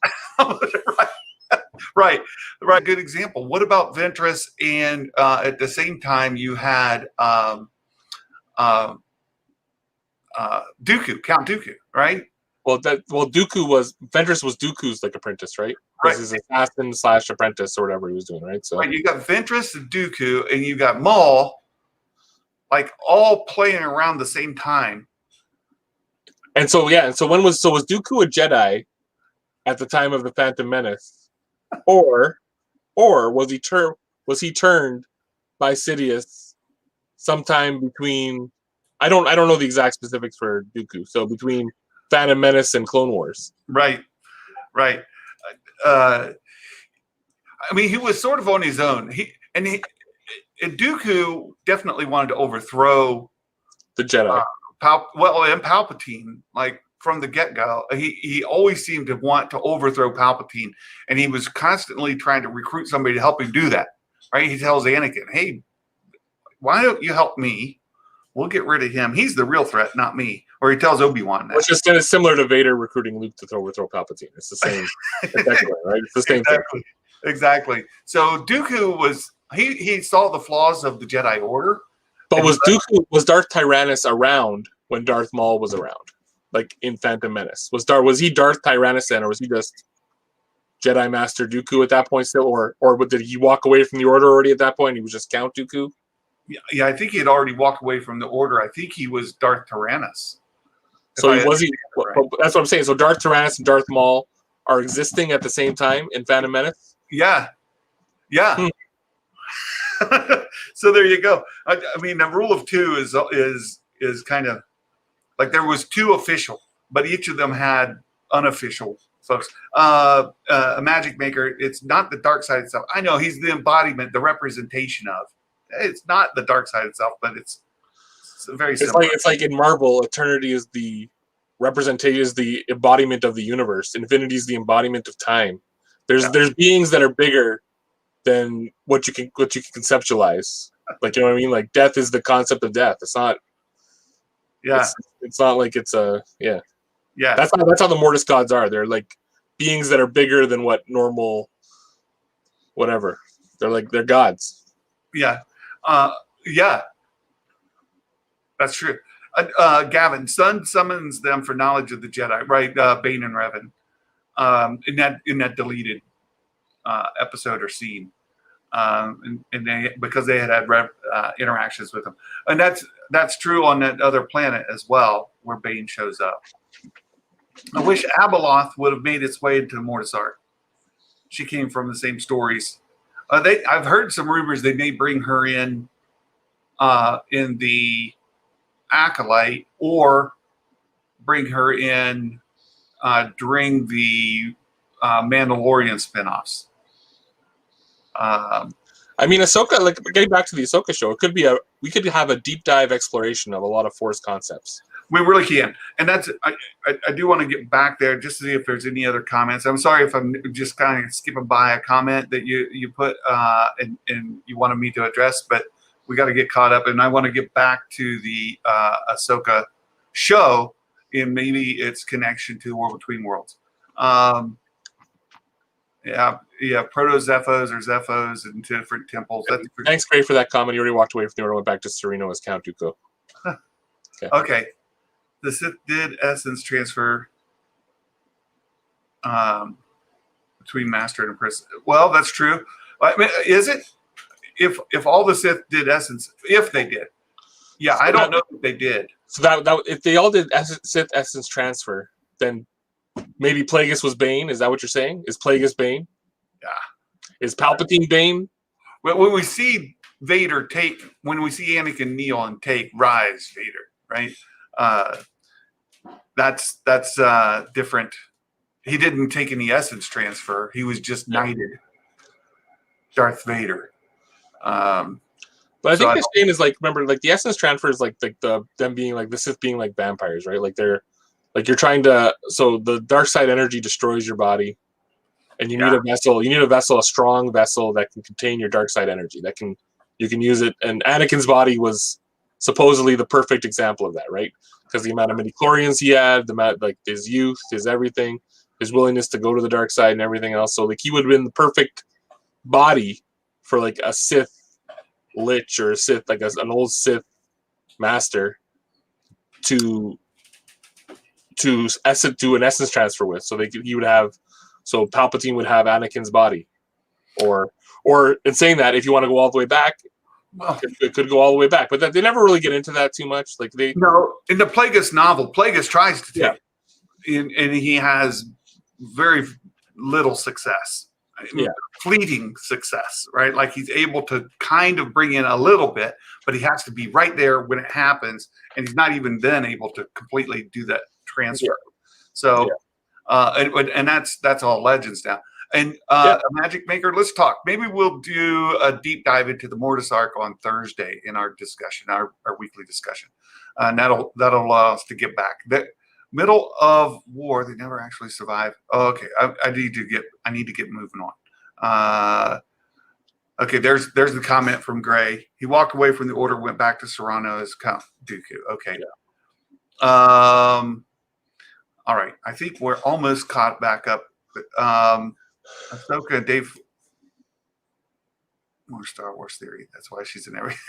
Right. Good example. What about Ventress? And at the same time, you had Dooku, Count Dooku, right? Ventress was Dooku's like apprentice, right? Right. His assassin / apprentice or whatever he was doing, right? So you got Ventress and Dooku, and you got Maul, like all playing around the same time. And so was Dooku a Jedi at the time of the Phantom Menace, or was he turned by Sidious sometime between? I don't know the exact specifics for Dooku. So between Phantom Menace and Clone Wars. Right. I mean, he was sort of on his own. Dooku definitely wanted to overthrow the Jedi. And Palpatine, like from the get-go. He always seemed to want to overthrow Palpatine, and he was constantly trying to recruit somebody to help him do that. Right? He tells Anakin, "Hey, why don't you help me? We'll get rid of him. He's the real threat, not me." Or he tells Obi-Wan that. Which is kind of similar to Vader recruiting Luke to overthrow Palpatine. It's the same, right? It's the same thing. Exactly. So Dooku he saw the flaws of the Jedi Order. But was Darth Tyrannus around when Darth Maul was around? Like in Phantom Menace? Was he Darth Tyrannus then, or was he just Jedi Master Dooku at that point still? Or did he walk away from the Order already at that point? He was just Count Dooku? Yeah, I think he had already walked away from the Order. I think he was Darth Tyrannus. So was he? Right. That's what I'm saying. So Darth Tyrannus and Darth Maul are existing at the same time in Phantom Menace. Yeah. So there you go. I mean, the rule of two is kind of like there was two official, but each of them had unofficial folks. A magic maker. It's not the dark side itself. I know he's the embodiment, the representation of. It's not the dark side itself, but it's very similar. It's like in Marvel, Eternity is the representation, is the embodiment of the universe. Infinity is the embodiment of time. There's beings that are bigger than what you can conceptualize. Like, you know what I mean? Like death is the concept of death. It's not. Yeah. It's not like it's a Yeah. That's how the Mortis gods are. They're like beings that are bigger than what normal. Whatever. They're gods. Yeah. Yeah. That's true. Gavin, Sun summons them for knowledge of the Jedi, right? Bane and Revan, in that deleted episode or scene, and they because they had interactions with them, and that's true on that other planet as well, where Bane shows up. I wish Abeloth would have made its way into Mortis Arc. She came from the same stories. I've heard some rumors they may bring her in the Acolyte, or bring her in during the Mandalorian spinoffs. I mean, Ahsoka. Like getting back to the Ahsoka show, it could be we could have a deep dive exploration of a lot of Force concepts. We really can, and that's I do want to get back there just to see if there's any other comments. I'm sorry if I'm just kind of skipping by a comment that you put and you wanted me to address, but we got to get caught up, and I want to get back to the Ahsoka show and maybe its connection to War Between Worlds. Proto-Zephos or Zephos in different temples. Thanks, Gray, for that comment. You already walked away from the order, went back to Sereno as Count Dooku. Okay. The Sith did essence transfer between Master and Apprentice. Well, that's true. I mean, is it? If all the Sith did essence, if they did, yeah, I don't know if they did. So that if they all did Sith essence transfer, then maybe Plagueis was Bane. Is that what you're saying? Is Plagueis Bane? Yeah. Is Palpatine Bane? Well, when we see Vader when we see Anakin kneel and take Rise Vader, right? That's different. He didn't take any essence transfer. He was just knighted Darth Vader. But I think the shame is like, remember, like the essence transfer is like them being like the Sith being like vampires, right? Like they're like you're trying to. So the dark side energy destroys your body, and you need a vessel. You need a vessel, a strong vessel that can contain your dark side energy. You can use it. And Anakin's body was supposedly the perfect example of that, right? Because the amount of midichlorians he had, the amount like his youth, his everything, his willingness to go to the dark side and everything else. So like he would have been the perfect body for like a Sith lich or a Sith, like an old Sith master to do an essence transfer with. So Palpatine would have Anakin's body, or in saying that, if you want to go all the way back, it could go all the way back. But they never really get into that too much. Like no, in the Plagueis novel, Plagueis tries to take, and he has very little success. Fleeting success, right? Like he's able to kind of bring in a little bit, but he has to be right there when it happens, and he's not even then able to completely do that transfer. So, and that's all Legends now. And a Magic Maker, let's talk. Maybe we'll do a deep dive into the Mortis arc on Thursday in our discussion, our weekly discussion. And that'll allow us to get back. The middle of war, they never actually survived. Oh, okay, I need to get moving on. Okay, there's the comment from Gray. He walked away from the Order, went back to Serrano as Count Dooku. Okay. All right. I think we're almost caught back up. Ahsoka and Dave. More Star Wars theory. That's why she's in everything.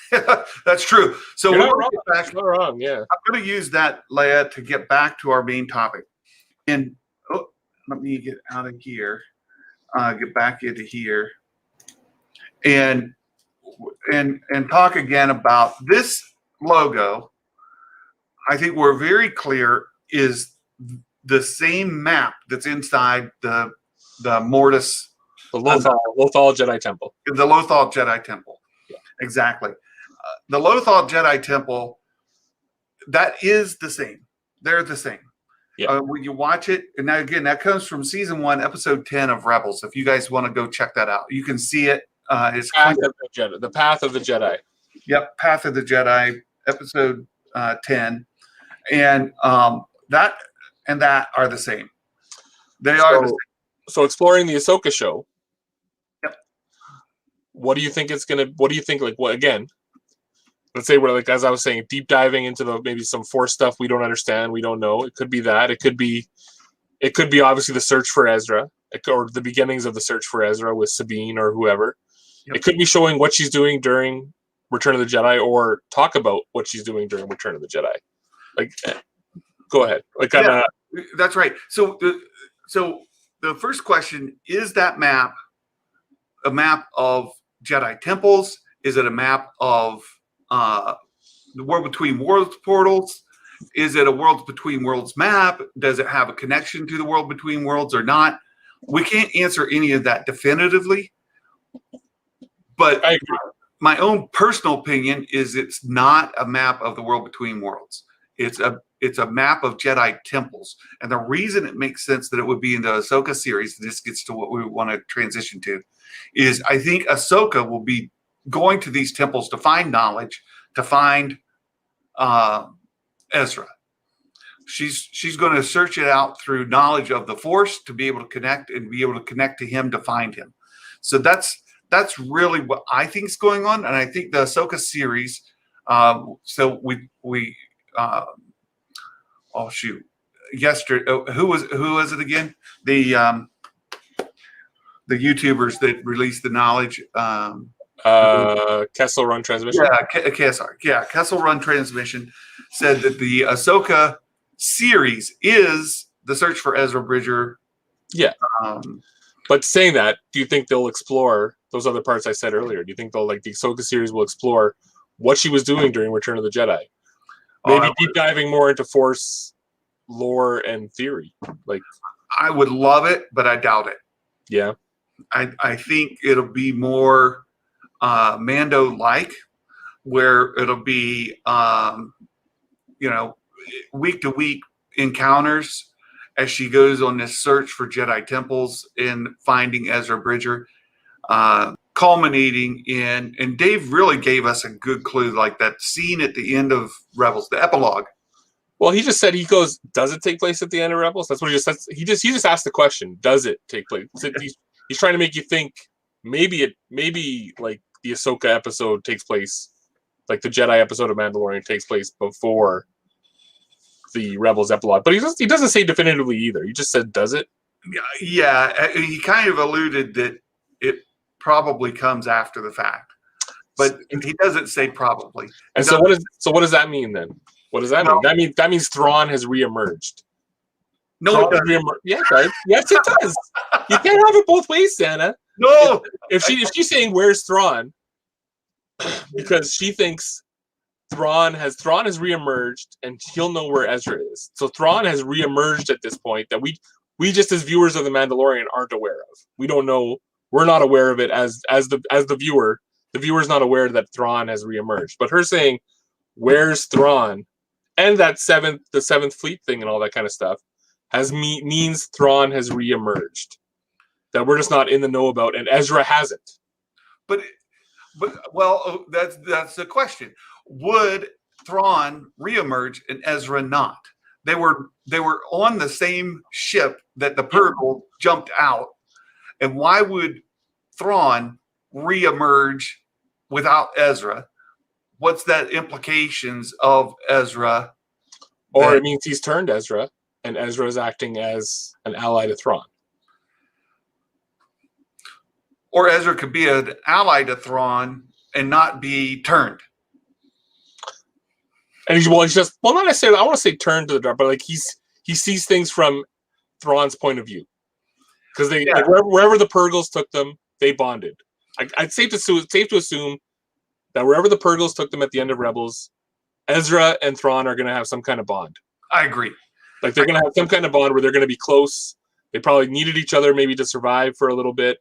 That's true. So you're we're not wrong. Back. You're not wrong. Yeah. I'm going to use that, Leia, to get back to our main topic. And let me get out of here. Get back into here. And and talk again about this logo. I think we're very clear is the same map that's inside the Mortis, The Lothal Jedi Temple. the Lothal Jedi Temple. Yeah. Exactly. The Lothal Jedi Temple, that is the same. They're the same. Yeah. When you watch it, and now again, that comes from season 1, episode 10 of Rebels. If you guys want to go check that out, you can see it. It's The Path of the Jedi. Yep, Path of the Jedi, episode 10, and that and that are the same. They are the same. So exploring the Ahsoka show. Yep. What do you think it's gonna? What do you think? Like, what again? Let's say we're like, as I was saying, deep diving into maybe some Force stuff we don't understand, we don't know. It could be that. It could be obviously the search for Ezra, or the beginnings of the search for Ezra with Sabine or whoever. Yep. It could be showing what she's doing during Return of the Jedi, or talk about what she's doing during Return of the Jedi. Like, go ahead. Like, yeah, that's right. So the first question is that map a map of Jedi temples? Is it a map of the World Between Worlds portals? Is it a Worlds Between Worlds map? Does it have a connection to the World Between Worlds or not? We can't answer any of that definitively. But my own personal opinion is it's not a map of the World Between Worlds. It's a map of Jedi temples. And the reason it makes sense that it would be in the Ahsoka series, this gets to what we want to transition to, is I think Ahsoka will be going to these temples to find knowledge, to find Ezra. She's going to search it out through knowledge of the Force to be able to connect and be able to connect to him to find him. So that's really what I think is going on. And I think the Ahsoka series, so we oh shoot, yesterday, who was it again? The YouTubers that released the knowledge. Kessel Run Transmission. Kessel Run Transmission said that the Ahsoka series is the search for Ezra Bridger. Yeah. But saying that, do you think they'll explore those other parts I said earlier? Do you think the Ahsoka series will explore what she was doing during Return of the Jedi? Maybe deep diving more into Force lore and theory. Like, I would love it, but I doubt it. Yeah. I think it'll be more Mando-like, where it'll be week to week encounters as she goes on this search for Jedi temples and finding Ezra Bridger, culminating in, and Dave really gave us a good clue, like that scene at the end of Rebels, the epilogue. Well, he just said, he goes, does it take place at the end of Rebels? That's what he just said. He just asked the question, does it take place? He's trying to make you think maybe like the Ahsoka episode takes place, like the Jedi episode of Mandalorian takes place before the Rebels epilogue. But he doesn't say definitively either. He just said, does it? Yeah, he kind of alluded that it probably comes after the fact, but he doesn't say probably. And so what does that mean then? What does that mean? That means Thrawn has reemerged. No, it doesn't. Yeah, right. Yes, it does. You can't have it both ways, Santa. No. If she's saying where's Thrawn, because she thinks Thrawn has reemerged and he'll know where Ezra is. So Thrawn has reemerged at this point that we just as viewers of The Mandalorian aren't aware of. We don't know. We're not aware of it as the viewer. The viewer's not aware that Thrawn has reemerged. But her saying, "Where's Thrawn?" and the seventh fleet thing and all that kind of stuff means Thrawn has reemerged. That we're just not in the know about, and Ezra hasn't. But well, that's the question. Would Thrawn reemerge and Ezra not? They were on the same ship that the Purgle jumped out, and why would Thrawn reemerge without Ezra? What's that implications of Ezra? Or it means he's turned Ezra, and Ezra is acting as an ally to Thrawn. Or Ezra could be an ally to Thrawn and not be turned. And he's just not necessarily. I want to say turned to the dark, but like he sees things from Thrawn's point of view, because wherever the Purgles took them, they bonded. It's safe to assume that wherever the Purgles took them at the end of Rebels, Ezra and Thrawn are going to have some kind of bond. I agree. Like they're going to have some kind of bond where they're going to be close. They probably needed each other maybe to survive for a little bit,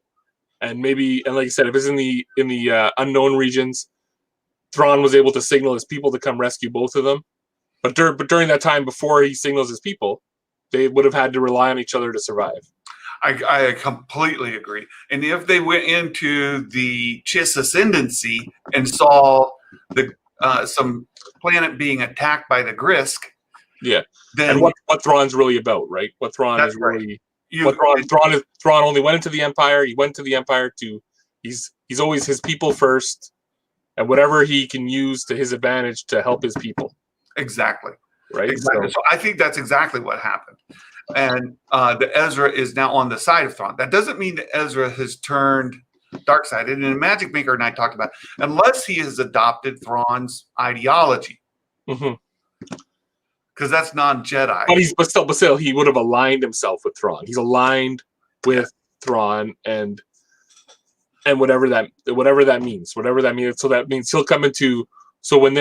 and maybe, and like I said, if it's in the unknown regions, Thrawn was able to signal his people to come rescue both of them. But during that time before he signals his people, they would have had to rely on each other to survive. I completely agree. And if they went into the Chiss Ascendancy and saw the some planet being attacked by the Grisk, yeah, then and what Thrawn's really about, right? What Thrawn is really. Right. Thrawn only went into the Empire. He went to the Empire to. He's always his people first, and whatever he can use to his advantage to help his people. Exactly. Right. Exactly. So I think that's exactly what happened. And the Ezra is now on the side of Thrawn. That doesn't mean that Ezra has turned dark side. And Imagic Maker and I talked about, unless he has adopted Thrawn's ideology, because that's non-Jedi. But still, he would have aligned himself with Thrawn. He's aligned with Thrawn and whatever that means. Whatever that means. So that means he'll come into. So when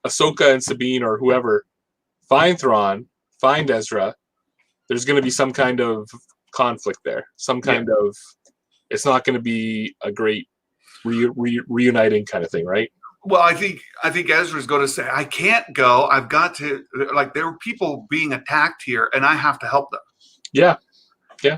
Ahsoka and Sabine or whoever find Thrawn, find Ezra, there's going to be some kind of conflict there. Some kind of, it's not going to be a great reuniting kind of thing, right? Well, I think Ezra's going to say, I can't go. I've got to, like, there are people being attacked here and I have to help them. Yeah. Yeah.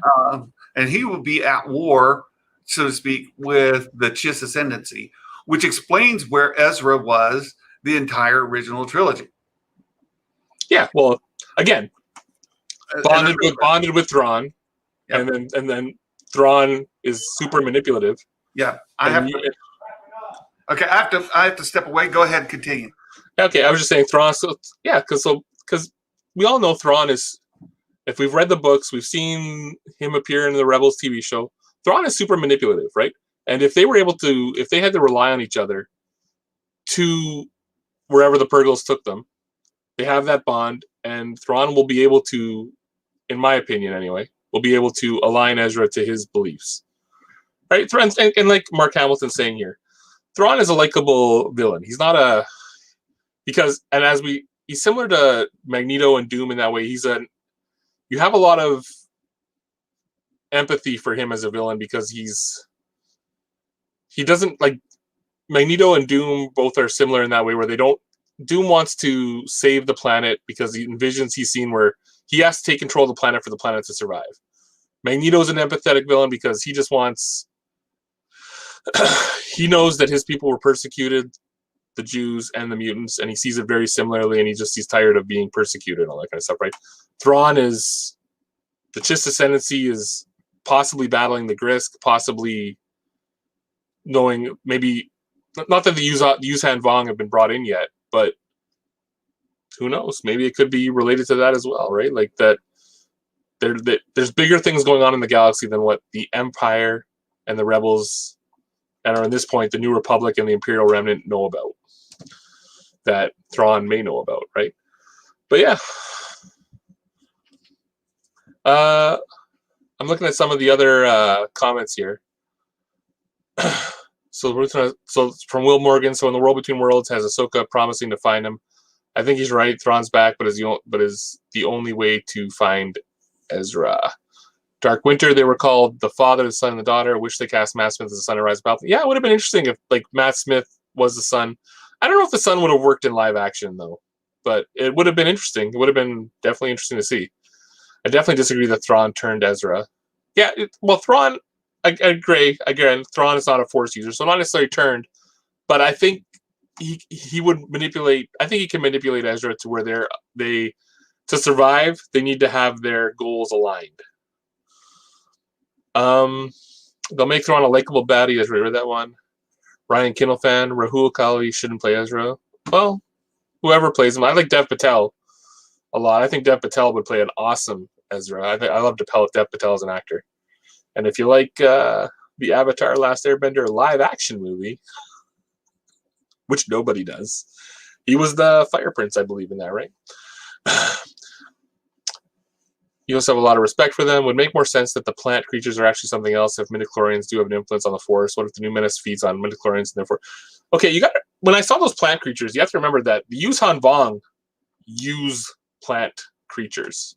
And he will be at war, so to speak, with the Chiss Ascendancy, which explains where Ezra was the entire original trilogy. Yeah. Well, again, bonded with Thrawn, yep. and then Thrawn is super manipulative. Yeah, okay, I have to step away. Go ahead and continue. Okay, I was just saying Thrawn. So yeah, because we all know Thrawn is. If we've read the books, we've seen him appear in the Rebels TV show. Thrawn is super manipulative, right? And if they had to rely on each other to wherever the Purgles took them, they have that bond, and Thrawn will be able to, in my opinion anyway, will be able to align Ezra to his beliefs. Right? And like Mark Hamilton's saying here, Thrawn is a likable villain. He's not he's similar to Magneto and Doom in that way. You have a lot of empathy for him as a villain because he doesn't like Magneto and Doom both are similar in that way where Doom wants to save the planet because he envisions he's seen where he has to take control of the planet for the planet to survive. Magneto's an empathetic villain because he just wants he knows that his people were persecuted, the Jews and the mutants, and he sees it very similarly, and he's tired of being persecuted and all that kind of stuff, right? Thrawn is the Chiss Ascendancy is possibly battling the Grisk, possibly knowing maybe not that the Yuuzhan Vong have been brought in yet, but who knows? Maybe it could be related to that as well, right? Like that there's bigger things going on in the galaxy than what the Empire and the Rebels and are at this point the New Republic and the Imperial Remnant know about. That Thrawn may know about, right? But yeah. I'm looking at some of the other comments here. So from Will Morgan, so in the World Between Worlds has Ahsoka promising to find him. I think he's right. Thrawn's back, but is the only way to find Ezra. Dark Winter, they were called the father, the son, and the daughter. I wish they cast Matt Smith as the son of Rise of Palpatine. Yeah, it would have been interesting if like Matt Smith was the son. I don't know if the son would have worked in live action though, but it would have been interesting. It would have been definitely interesting to see. I definitely disagree that Thrawn turned Ezra. Yeah, Thrawn, I agree. Again, Thrawn is not a Force user, so not necessarily turned, but I think he would manipulate. I think he can manipulate Ezra to where to survive, they need to have their goals aligned. They'll make Thrawn a likable baddie. Ezra, read that one. Ryan Kindle fan. Rahul Kali shouldn't play Ezra. Well, whoever plays him. I like Dev Patel a lot. I think Dev Patel would play an awesome Ezra. I love Dev Patel as an actor. And if you like the Avatar Last Airbender live action movie, which nobody does, he was the Fire Prince, I believe, in that, right? You also have a lot of respect for them. Would make more sense that the plant creatures are actually something else if midichlorians do have an influence on the Force. What if the new menace feeds on midichlorians and therefore... Okay, you got. When I saw those plant creatures, you have to remember that the Yuuzhan Vong use plant creatures.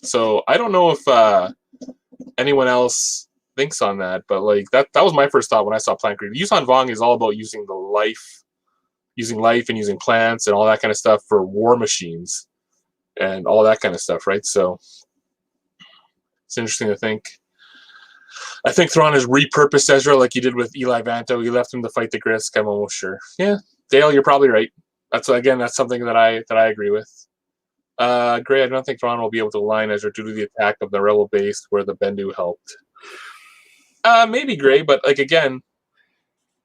So I don't know if anyone else thinks on that, but like that was my first thought when I saw plant creatures. Yuuzhan Vong is all about using life and using plants and all that kind of stuff for war machines and all that kind of stuff, right? So it's interesting to think. I think Thrawn has repurposed Ezra like he did with Eli Vanto. He left him to fight the Grisk. I'm almost sure. Yeah, Dale, you're probably right. That's something that I agree with. Gray, I don't think Thrawn will be able to align Ezra due to the attack of the Rebel base where the Bendu helped. Maybe Gray, but like again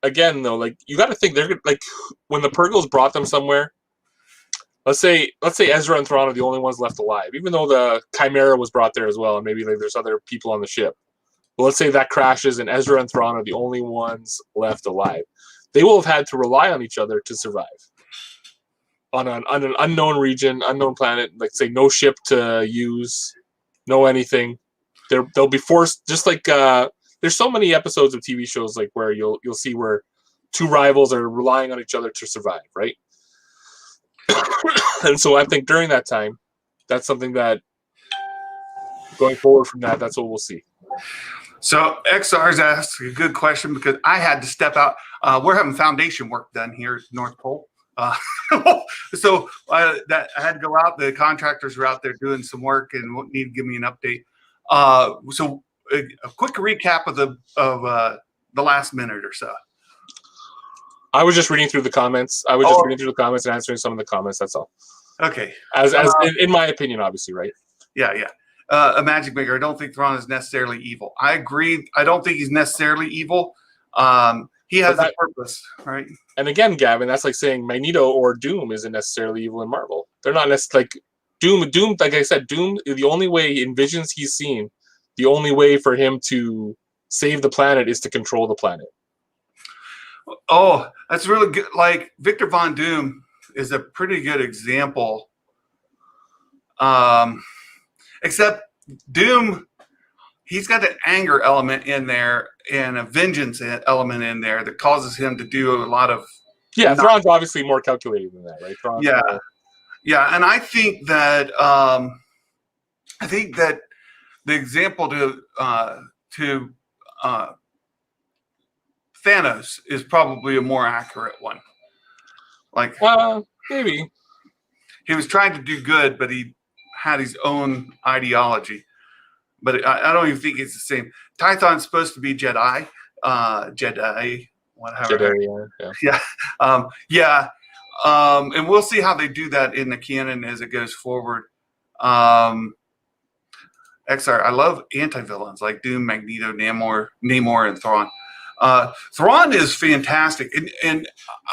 though, like you got to think they're like when the Purgles brought them somewhere. Let's say Ezra and Thrawn are the only ones left alive, even though the Chimera was brought there as well, and maybe like there's other people on the ship. But let's say that crashes and Ezra and Thrawn are the only ones left alive. They will have had to rely on each other to survive on an unknown region, unknown planet. Like say no ship to use, no anything. They'll be forced, just like there's so many episodes of TV shows like where you'll see where two rivals are relying on each other to survive, right? And so I think during that time, that's something that going forward from that's what we'll see. So XR's asked a good question because I had to step out. We're having foundation work done here at North Pole. So I had to go out. The contractors are out there doing some work and need to give me an update. So a quick recap of the last minute or so. I was just reading through the comments. Reading through the comments and answering some of the comments. That's all. Okay. As in my opinion, obviously, right? Yeah. Imagic Maker. I don't think Thrawn is necessarily evil. I agree. I don't think he's necessarily evil. He has a purpose, right? And again, Gavin, that's like saying Magneto or Doom isn't necessarily evil in Marvel. They're not necessarily like Doom. Like I said, Doom. The only way in visions he's seen, the only way for him to save the planet is to control the planet. Oh, that's really good. Like Victor Von Doom is a pretty good example. Except Doom, he's got an anger element in there and a vengeance element in there that causes him to do a lot of. Yeah, Thrawn's obviously more calculated than that, right? Thrawn's yeah, and I think that the example to Thanos is probably a more accurate one. Like maybe he was trying to do good, but he had his own ideology. But I don't even think it's the same. Tython's supposed to be Jedi, whatever. Yeah. And we'll see how they do that in the canon as it goes forward. XR, I love anti-villains like Doom, Magneto, Namor, and Thrawn. Thrawn is fantastic, and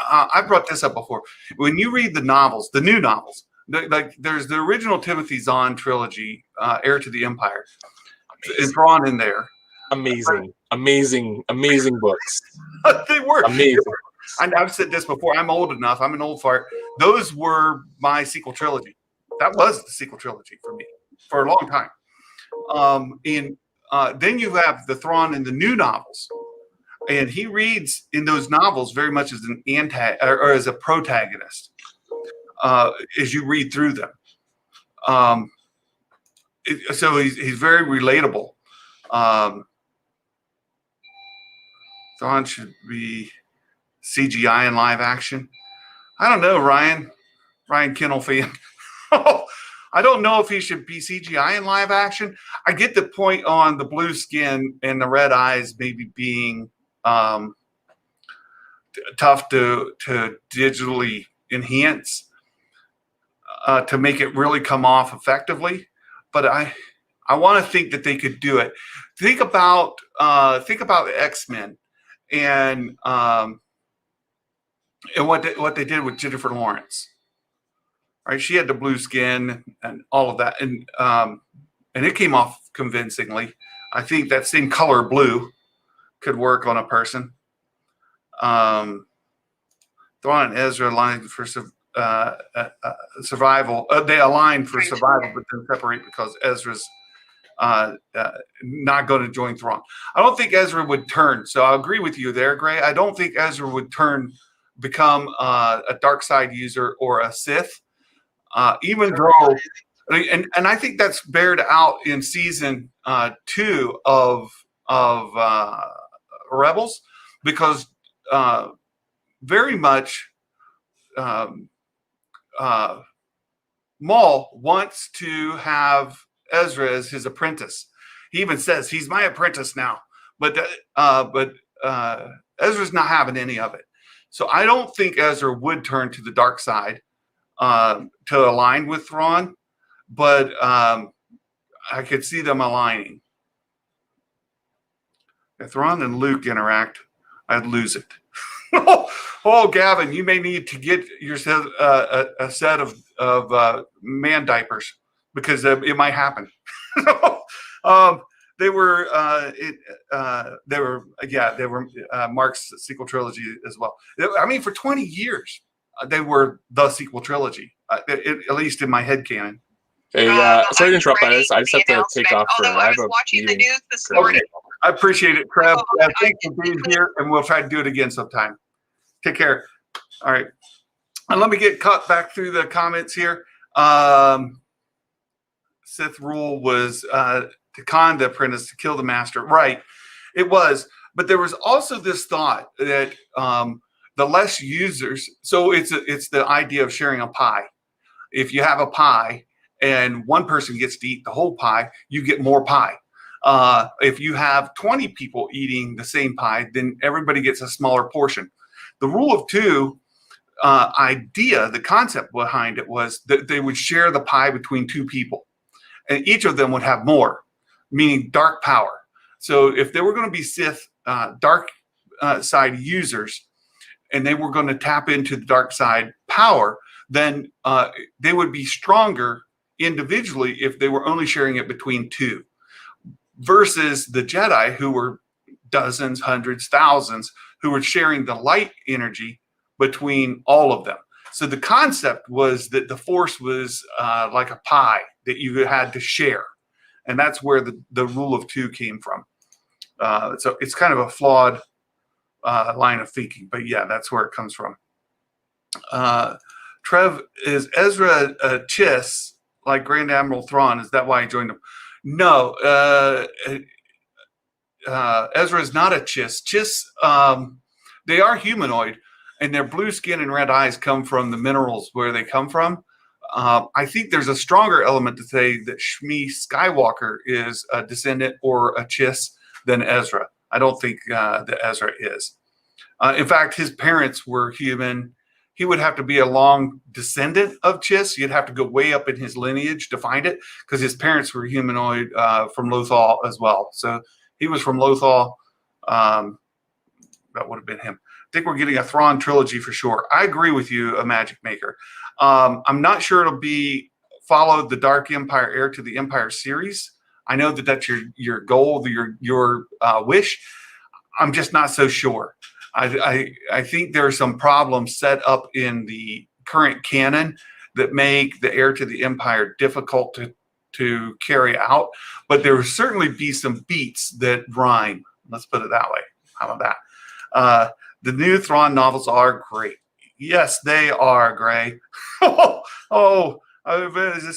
I brought this up before. When you read the novels, the new novels, like there's the original Timothy Zahn trilogy, Heir to the Empire, and Thrawn in there. Amazing books. They were amazing. I've said this before. I'm old enough. I'm an old fart. Those were my sequel trilogy. That was the sequel trilogy for me for a long time. And then you have the Thrawn in the new novels. And he reads in those novels very much as an or as a protagonist as you read through them. So he's very relatable. Thrawn should be CGI in live action. I don't know, Ryan Kennel fan. I don't know if he should be CGI in live action. I get the point on the blue skin and the red eyes maybe being tough to digitally enhance to make it really come off effectively, but I want to think that they could do it. Think about X-Men and what they did with Jennifer Lawrence. Right, she had the blue skin and all of that, and it came off convincingly. I think that same color blue could work on a person. Thrawn and Ezra line for survival. They align for survival, but then separate because Ezra's not going to join Thrawn. I don't think Ezra would turn. So I agree with you there, Gray. I don't think Ezra would become a dark side user or a Sith, even though. And I think that's bared out in season 2 of Rebels, because very much Maul wants to have Ezra as his apprentice. He even says he's my apprentice now, but Ezra's not having any of it. So I don't think Ezra would turn to the dark side to align with Thrawn, but I could see them aligning. If Thrawn and Luke interact, I'd lose it. Oh, Gavin, you may need to get yourself a set of man diapers, because it might happen. They were Mark's sequel trilogy as well. I mean, for 20 years, they were the sequel trilogy, at least in my head canon. Hey, sorry to interrupt, I just have to take off. I was watching the news this morning. I appreciate it, Trev. Thanks for being here, and we'll try to do it again sometime. Take care. All right. And let me get cut back through the comments here. Sith rule was to con the apprentice, to kill the master. Right. It was. But there was also this thought that the less users, so it's the idea of sharing a pie. If you have a pie and one person gets to eat the whole pie, you get more pie. If you have 20 people eating the same pie, then everybody gets a smaller portion. The rule of 2 idea, the concept behind it was that they would share the pie between 2 people, and each of them would have more, meaning dark power. So if they were going to be Sith dark side users, and they were going to tap into the dark side power, then they would be stronger individually if they were only sharing it between 2, versus the Jedi, who were dozens, hundreds, thousands, who were sharing the light energy between all of them. So the concept was that the Force was like a pie that you had to share. And that's where the rule of 2 came from. So it's kind of a flawed line of thinking, but yeah, that's where it comes from. Trev, is Ezra a Chiss like Grand Admiral Thrawn? Is that why he joined him? No, Ezra is not a Chiss. Chiss, they are humanoid, and their blue skin and red eyes come from the minerals where they come from. I think there's a stronger element to say that Shmi Skywalker is a descendant or a Chiss than Ezra. I don't think that Ezra is. In fact, his parents were human. He would have to be a long descendant of Chiss. You'd have to go way up in his lineage to find it, because his parents were humanoid from Lothal as well. So he was from Lothal. That would have been him. I think we're getting a Thrawn trilogy for sure. I agree with you, Imagic Maker. I'm not sure it'll be follow the Dark Empire Heir to the Empire series. I know that that's your goal, your wish. I'm just not so sure. I think there are some problems set up in the current canon that make the Heir to the Empire difficult to carry out, but there will certainly be some beats that rhyme. Let's put it that way. How about that? The new Thrawn novels are great. Yes, they are, Gray. Yes,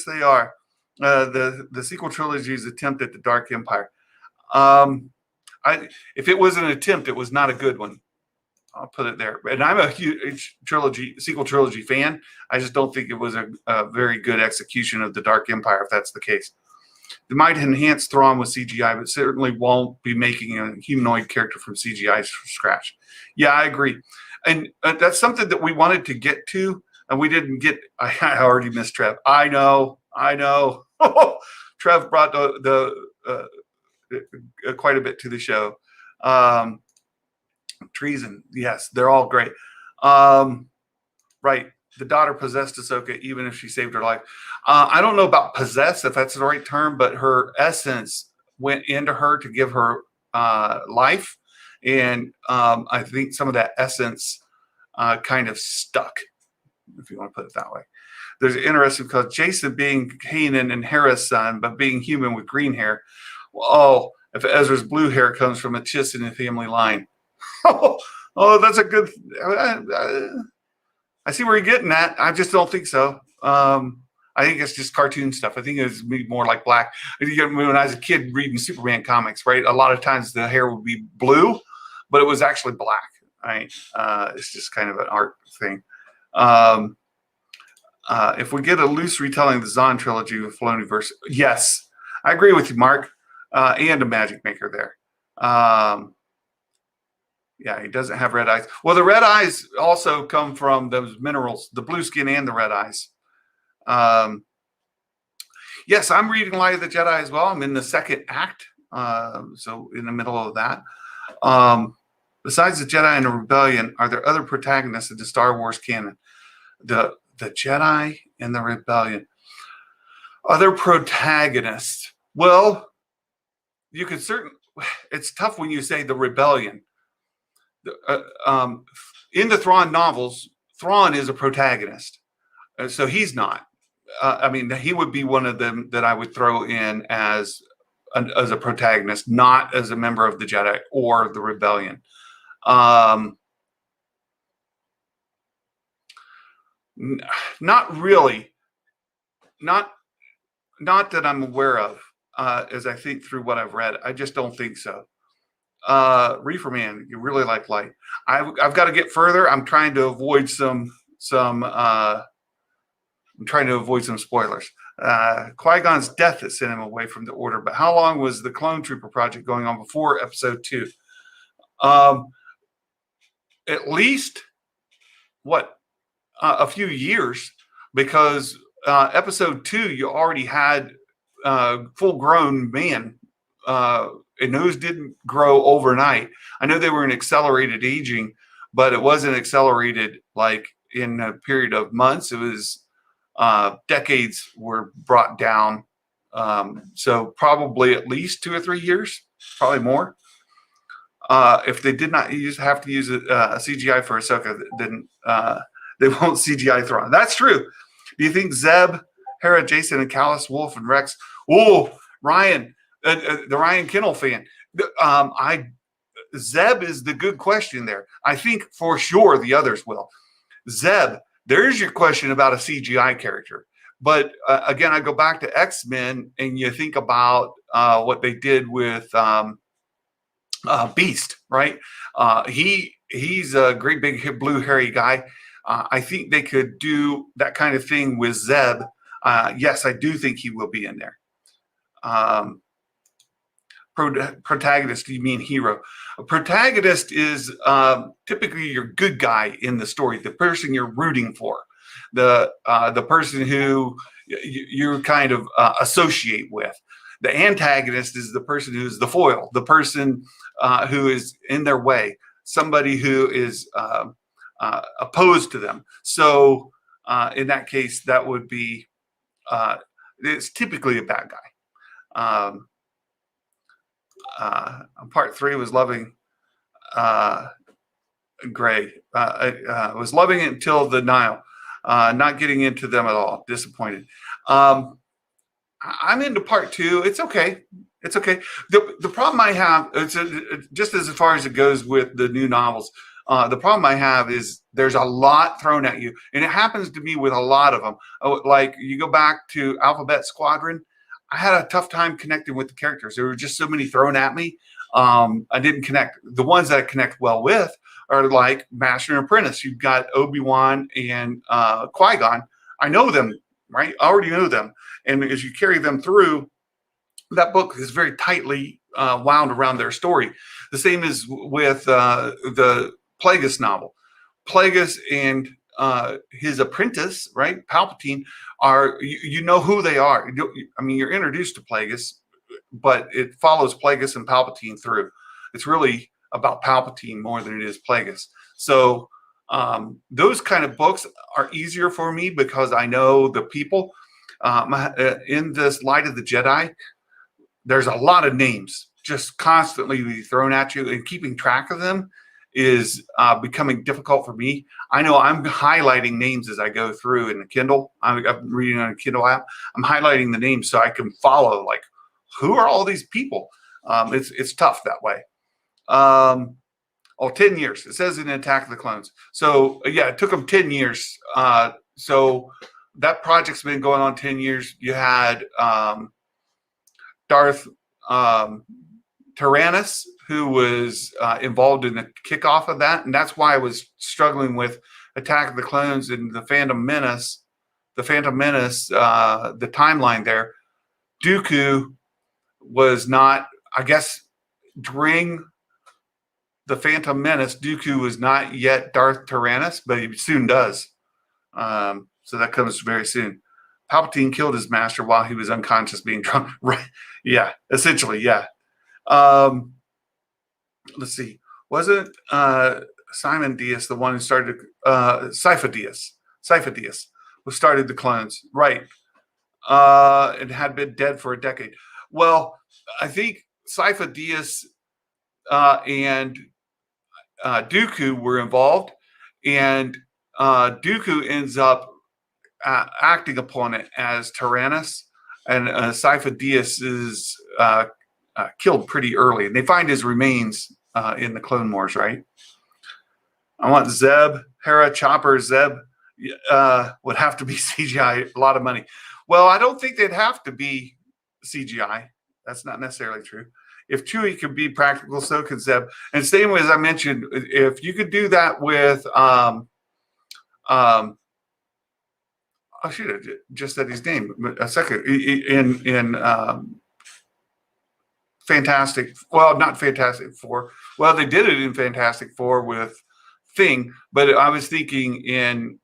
they are. The sequel trilogy's attempt at the Dark Empire. If it was an attempt, it was not a good one. I'll put it there. And I'm a huge sequel trilogy fan. I just don't think it was a very good execution of the Dark Empire, if that's the case. They might enhance Thrawn with CGI, but certainly won't be making a humanoid character from CGI from scratch. Yeah, I agree. And that's something that we wanted to get to, and we didn't get. I already missed Trev. I know. Trev brought quite a bit to the show. Treason, yes, they're all great. Right, the daughter possessed Ahsoka, even if she saved her life. I don't know about possess, if that's the right term, but her essence went into her to give her life, and I think some of that essence kind of stuck. if you want to put it that way. There's interesting because Jason being Kanan and Hera's son, but being human with green hair. Oh, if Ezra's blue hair comes from a Chiss in the family line. Oh, that's a good. I see where you're getting at. I just don't think so. I think it's just cartoon stuff. I think it's more like black. When I was a kid reading Superman comics, right, a lot of times the hair would be blue, but it was actually black. Right? It's just kind of an art thing. If we get a loose retelling of the Zahn trilogy with Filoniverse, yes, I agree with you, Mark, and a Magic Maker there. Yeah, he doesn't have red eyes. Well, the red eyes also come from those minerals, the blue skin and the red eyes. Yes, I'm reading Light of the Jedi as well. I'm in the second act, so in the middle of that. Besides the Jedi and the Rebellion, are there other protagonists in the Star Wars canon? The Jedi and the Rebellion. Other protagonists. Well, you could it's tough when you say the Rebellion. In the Thrawn novels, Thrawn is a protagonist. So he's not. I mean, he would be one of them that I would throw in as a protagonist, not as a member of the Jedi or the Rebellion. Not really. Not that I'm aware of, as I think through what I've read. I just don't think so. Reefer Man, you really like light. I've got to get further. I'm trying to avoid some spoilers. Qui-Gon's death that sent him away from the Order. But how long was the Clone Trooper project going on before Episode 2? At least a few years, because Episode 2 you already had full-grown men. And those didn't grow overnight. I know they were in accelerated aging, but it wasn't accelerated like in a period of months. It was decades were brought down. So probably at least 2 or 3 years, probably more. If they did not have to use a CGI for Ahsoka, then they won't CGI Thrawn. That's true. Do you think Zeb, Hera, Jason, and Callus, Wolf, and Rex? Oh, Ryan. The Ryan Kennel fan. Zeb is the good question there. I think for sure the others will. Zeb, there's your question about a CGI character. But again, I go back to X-Men and you think about what they did with Beast, right? He's a great big blue hairy guy. I think they could do that kind of thing with Zeb. Yes, I do think he will be in there. Protagonist, do you mean hero? A protagonist is typically your good guy in the story, the person you're rooting for, the person who you kind of associate with. The antagonist is the person who's the foil, the person who is in their way, somebody who is opposed to them. So in that case, that would be it's typically a bad guy. Part 3 was loving Gray. Was loving it until the Nile. Not getting into them at all. Disappointed. I'm into part 2. It's okay. It's okay. The problem I have, just as far as it goes with the new novels, the problem I have is there's a lot thrown at you. And it happens to me with a lot of them. Like you go back to Alphabet Squadron, I had a tough time connecting with the characters. There were just so many thrown at me. I didn't connect. The ones that I connect well with are like Master and Apprentice. You've got Obi-Wan and Qui-Gon. I know them, right? I already know them. And as you carry them through, that book is very tightly wound around their story. The same is with the Plagueis novel. Plagueis and his apprentice, right, Palpatine, are you know who they are. I mean, you're introduced to Plagueis, but it follows Plagueis and Palpatine through. It's really about Palpatine more than it is Plagueis. So those kind of books are easier for me because I know the people. In this Light of the Jedi, there's a lot of names just constantly thrown at you, and keeping track of them is becoming difficult for me. I know I'm highlighting names as I go through in the Kindle. I'm reading on a Kindle app. I'm highlighting the names so I can follow, like, who are all these people? It's tough that way. 10 years. It says in Attack of the Clones. So, yeah, it took them 10 years. So that project's been going on 10 years. You had Darth Tyrannus, who was involved in the kickoff of that. And that's why I was struggling with Attack of the Clones and the Phantom Menace. The timeline there. Dooku was not, I guess, during the Phantom Menace, Dooku was not yet Darth Tyrannus, but he soon does. So that comes very soon. Palpatine killed his master while he was unconscious, being drunk. Right? Yeah, essentially, yeah. Let's see. Wasn't Simon Diaz the one who started Sypha Diaz who started the clones? Right. It had been dead for a decade. Well, I think Sypha Diaz and Dooku were involved, and Dooku ends up acting upon it as Tyrannus, and Sypha Diaz is killed pretty early, and they find his remains in the Clone Wars, right? I want Zeb, Hera, Chopper, Zeb would have to be CGI, a lot of money. Well, I don't think they'd have to be CGI. That's not necessarily true. If Chewie could be practical, so could Zeb. And same way as I mentioned, if you could do that with I should have just said his name a second in Fantastic. Well, not Fantastic Four. Well, they did it in Fantastic Four with Thing, but I was thinking in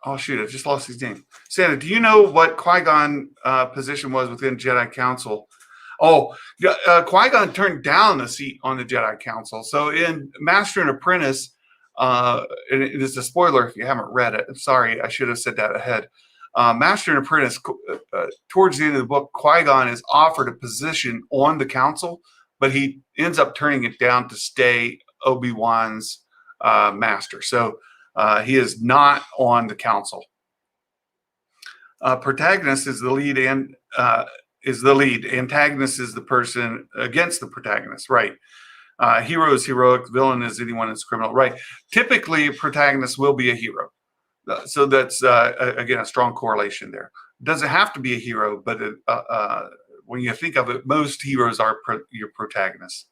oh, shoot, I just lost his name. Santa, do you know what Qui-Gon position was within Jedi Council? Oh, Qui-Gon turned down a seat on the Jedi Council. So in Master and Apprentice, and it is a spoiler if you haven't read it. I'm sorry, I should have said that ahead. Master and Apprentice, towards the end of the book, Qui-Gon is offered a position on the council, but he ends up turning it down to stay Obi-Wan's master. So he is not on the council. Protagonist is the lead and antagonist is the person against the protagonist, right? Hero is heroic, villain is anyone that's criminal, right? Typically, a protagonist will be a hero. So that's, again, a strong correlation there. Doesn't have to be a hero, but when you think of it, most heroes are your protagonists.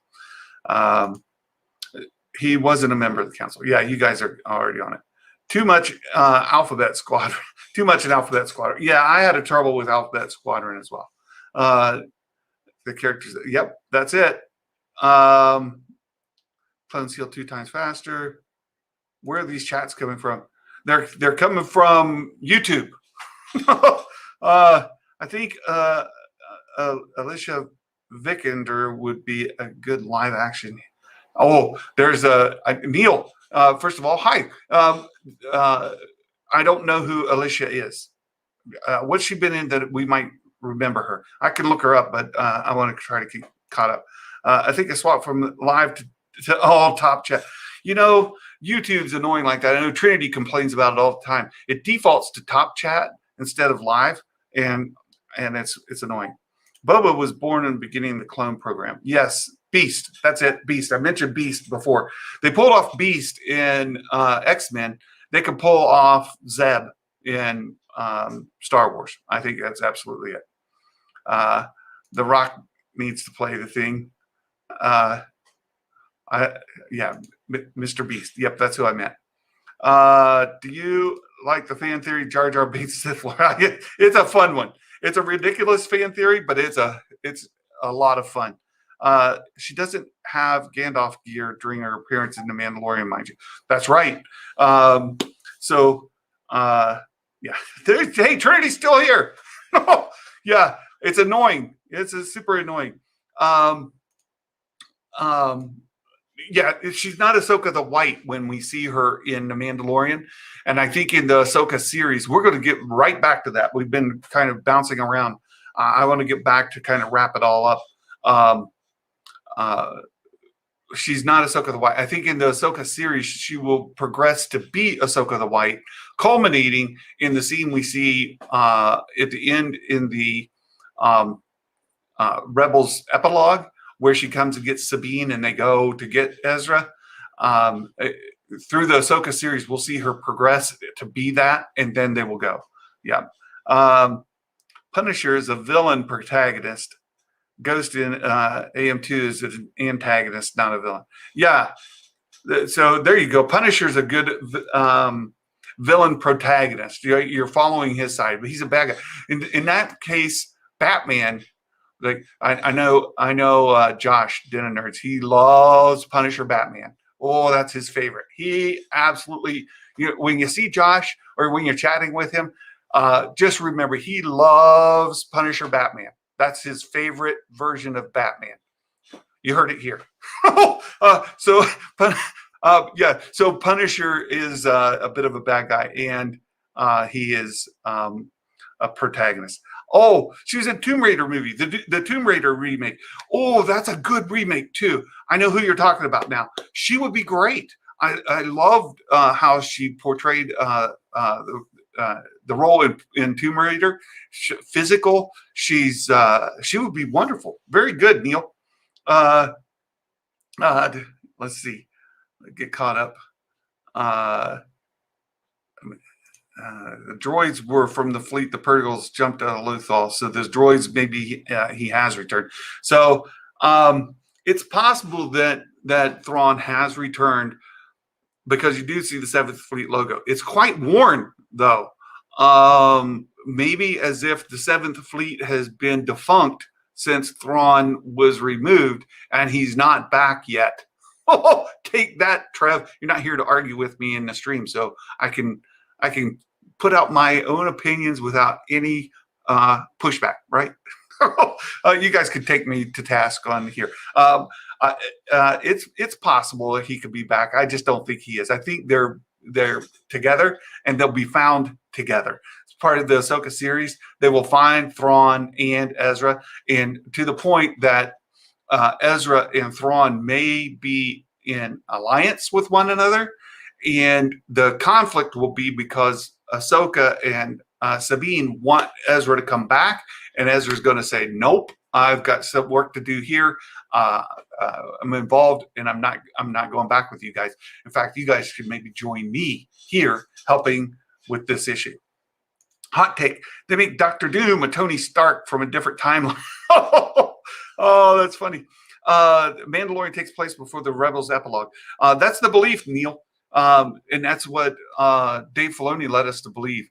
He wasn't a member of the council. Yeah, you guys are already on it. Too much Alphabet Squadron. Too much in Alphabet Squadron. Yeah, I had a trouble with Alphabet Squadron as well. The characters. Yep, that's it. Clones heal 2 times faster. Where are these chats coming from? They're coming from YouTube. I think Alicia Vikander would be a good live action. Oh, there's Neil. First of all, hi. I don't know who Alicia is. What's she been in that we might remember her? I can look her up, but I want to try to keep caught up. I think I swapped from live to all top chat. You know, YouTube's annoying like that. I know Trinity complains about it all the time. It defaults to top chat instead of live, and it's annoying. Boba was born in the beginning of the clone program. Yes, Beast. That's it, Beast. I mentioned Beast before. They pulled off Beast in X-Men. They could pull off Zeb in Star Wars. I think that's absolutely it. The Rock needs to play the thing. Mr. Beast. Yep, that's who I meant. Do you like the fan theory Jar Jar Binks Sith Lord? It's a fun one. It's a ridiculous fan theory, but it's a lot of fun. She doesn't have Gandalf gear during her appearance in The Mandalorian, mind you. That's right. Hey, Trinity's still here. Yeah, it's annoying. It's super annoying. Yeah, she's not Ahsoka the White when we see her in The Mandalorian. And I think in the Ahsoka series, we're going to get right back to that. We've been kind of bouncing around. I want to get back to kind of wrap it all up. She's not Ahsoka the White. I think in the Ahsoka series, she will progress to be Ahsoka the White, culminating in the scene we see at the end in the Rebels epilogue, where she comes and gets Sabine and they go to get Ezra. Through the Ahsoka series, we'll see her progress to be that, and then they will go. Yeah. Punisher is a villain protagonist. Ghost in AM2 is an antagonist, not a villain. Yeah. So there you go. Punisher's a good villain protagonist. You're following his side, but he's a bad guy. In that case, Batman, like I know Josh Denna Nerds, he loves Punisher Batman. Oh, that's his favorite. He absolutely, when you see Josh or when you're chatting with him, just remember he loves Punisher Batman. That's his favorite version of Batman. You heard it here. So Punisher is a bit of a bad guy, and he is a protagonist. Oh, she was in Tomb Raider movie, the Tomb Raider remake. Oh, that's a good remake too. I know who you're talking about now. She would be great. I loved how she portrayed the role in Tomb Raider. Physical, she would be wonderful. Very good, Neil. Let's see. Get caught up. The droids were from the fleet. The Purgles jumped out of Lothal. So there's droids. Maybe he has returned. So it's possible that Thrawn has returned, because you do see the 7th Fleet logo. It's quite worn, though. Maybe as if the 7th Fleet has been defunct since Thrawn was removed, and he's not back yet. Oh, take that, Trev. You're not here to argue with me in the stream, so I can put out my own opinions without any pushback, right? You guys could take me to task on here. It's possible that he could be back. I just don't think he is. I think they're together, and they'll be found together. It's part of the Ahsoka series. They will find Thrawn and Ezra, and to the point that Ezra and Thrawn may be in alliance with one another, and the conflict will be because Ahsoka and Sabine want Ezra to come back, and Ezra's going to say, "Nope, I've got some work to do here. I'm involved, and I'm not going back with you guys. In fact, you guys should maybe join me here, helping with this issue." Hot take: they make Dr. Doom a Tony Stark from a different timeline. Oh, that's funny. Mandalorian takes place before the Rebels epilogue. That's the belief, Neil, and that's what Dave Filoni led us to believe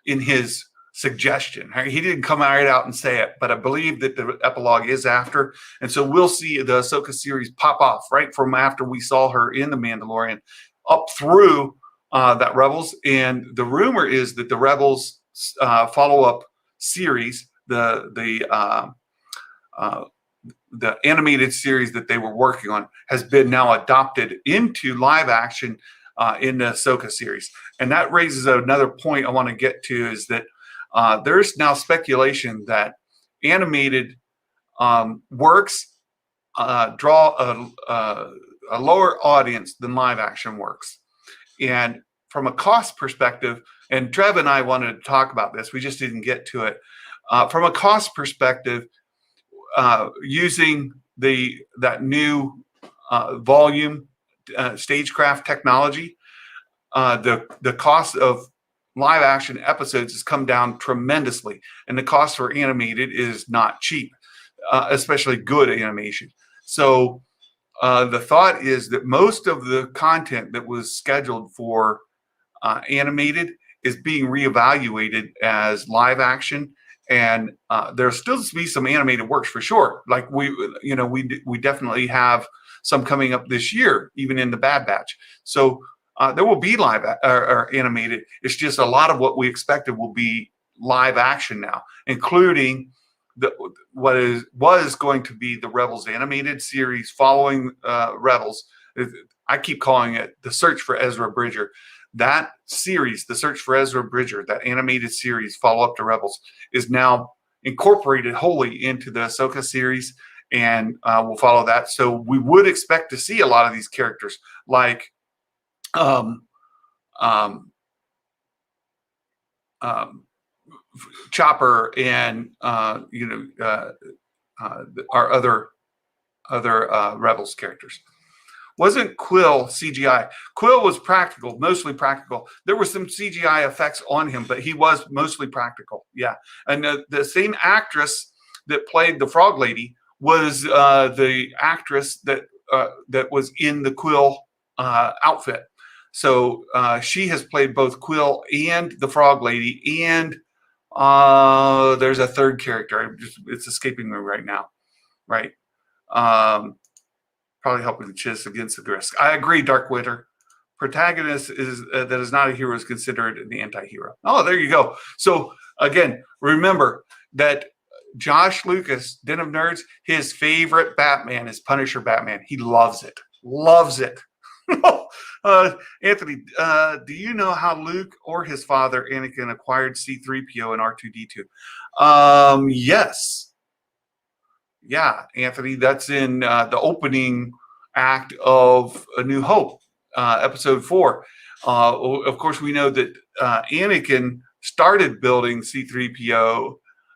in his suggestion. He didn't come right out and say it, but I believe that the epilogue is after. And so we'll see the Ahsoka series pop off right from after we saw her in The Mandalorian up through that Rebels. And the rumor is that the Rebels follow-up series, the animated series that they were working on, has been now adopted into live action in the Ahsoka series. And that raises another point I want to get to, is that there's now speculation that animated works draw a lower audience than live action works. And from a cost perspective, and Trev and I wanted to talk about this, we just didn't get to it. From a cost perspective, using that new volume stagecraft technology, the cost of live action episodes has come down tremendously, and the cost for animated is not cheap, especially good animation. So the thought is that most of the content that was scheduled for animated is being reevaluated as live action. And there'll still be some animated works for sure. Like we definitely have some coming up this year, even in the Bad Batch. So there will be live or animated. It's just a lot of what we expected will be live action now, including what was going to be the Rebels animated series following Rebels. I keep calling it The Search for Ezra Bridger. that series, The Search for Ezra Bridger, that animated series, follow up to Rebels, is now incorporated wholly into the Ahsoka series, and we'll follow that. So we would expect to see a lot of these characters, like Chopper and our other Rebels characters. Wasn't Quill CGI? Quill was practical, mostly practical. There were some CGI effects on him, but he was mostly practical. Yeah, and the same actress that played the Frog Lady was the actress that was in the Quill outfit. So she has played both Quill and the Frog Lady, and there's a third character. It's escaping me right now. Right. Probably helping the Chiss against the risk. I agree, Dark Winter. Protagonist is that is not a hero is considered the anti-hero. Oh, there you go. So again, remember that Josh Lucas, Den of Nerds, his favorite Batman is Punisher Batman. He loves it. Loves it. Anthony, do you know how Luke or his father, Anakin, acquired C-3PO and R2-D2? Yes. Yeah, Anthony, that's in the opening act of A New Hope, episode 4. Of course, we know that Anakin started building C-3PO,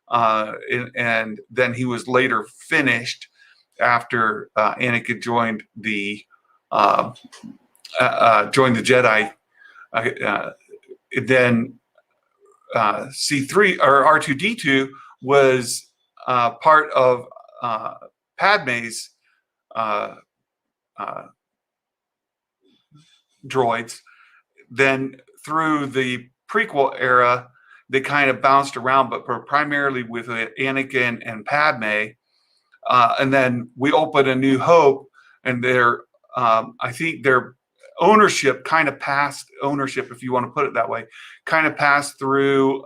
and then he was later finished after Anakin joined the Jedi. Then C3 or R2-D2 was part of Padme's droids. Then through the prequel era, they kind of bounced around, but primarily with Anakin and Padme. And then we open A New Hope, and I think their ownership kind of passed ownership, if you want to put it that way, kind of passed through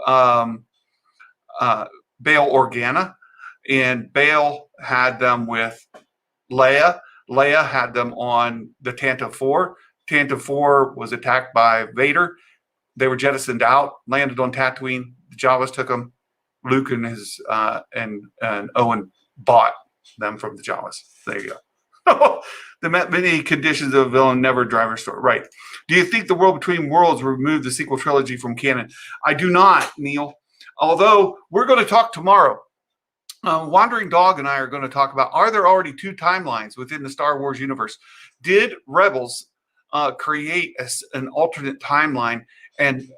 Bail Organa. And Bail had them with Leia. Leia had them on the Tantive 4. Tantive 4 was attacked by Vader. They were jettisoned out, landed on Tatooine. The Jawas took them. Luke and his and Owen bought them from the Jawas. There you go. The many conditions of a villain never drive our story. Right. Do you think The World Between Worlds removed the sequel trilogy from canon? I do not, Neil. Although we're going to talk tomorrow. Wandering Dog and I are going to talk about, are there already 2 timelines within the Star Wars universe? Did Rebels create an alternate timeline? And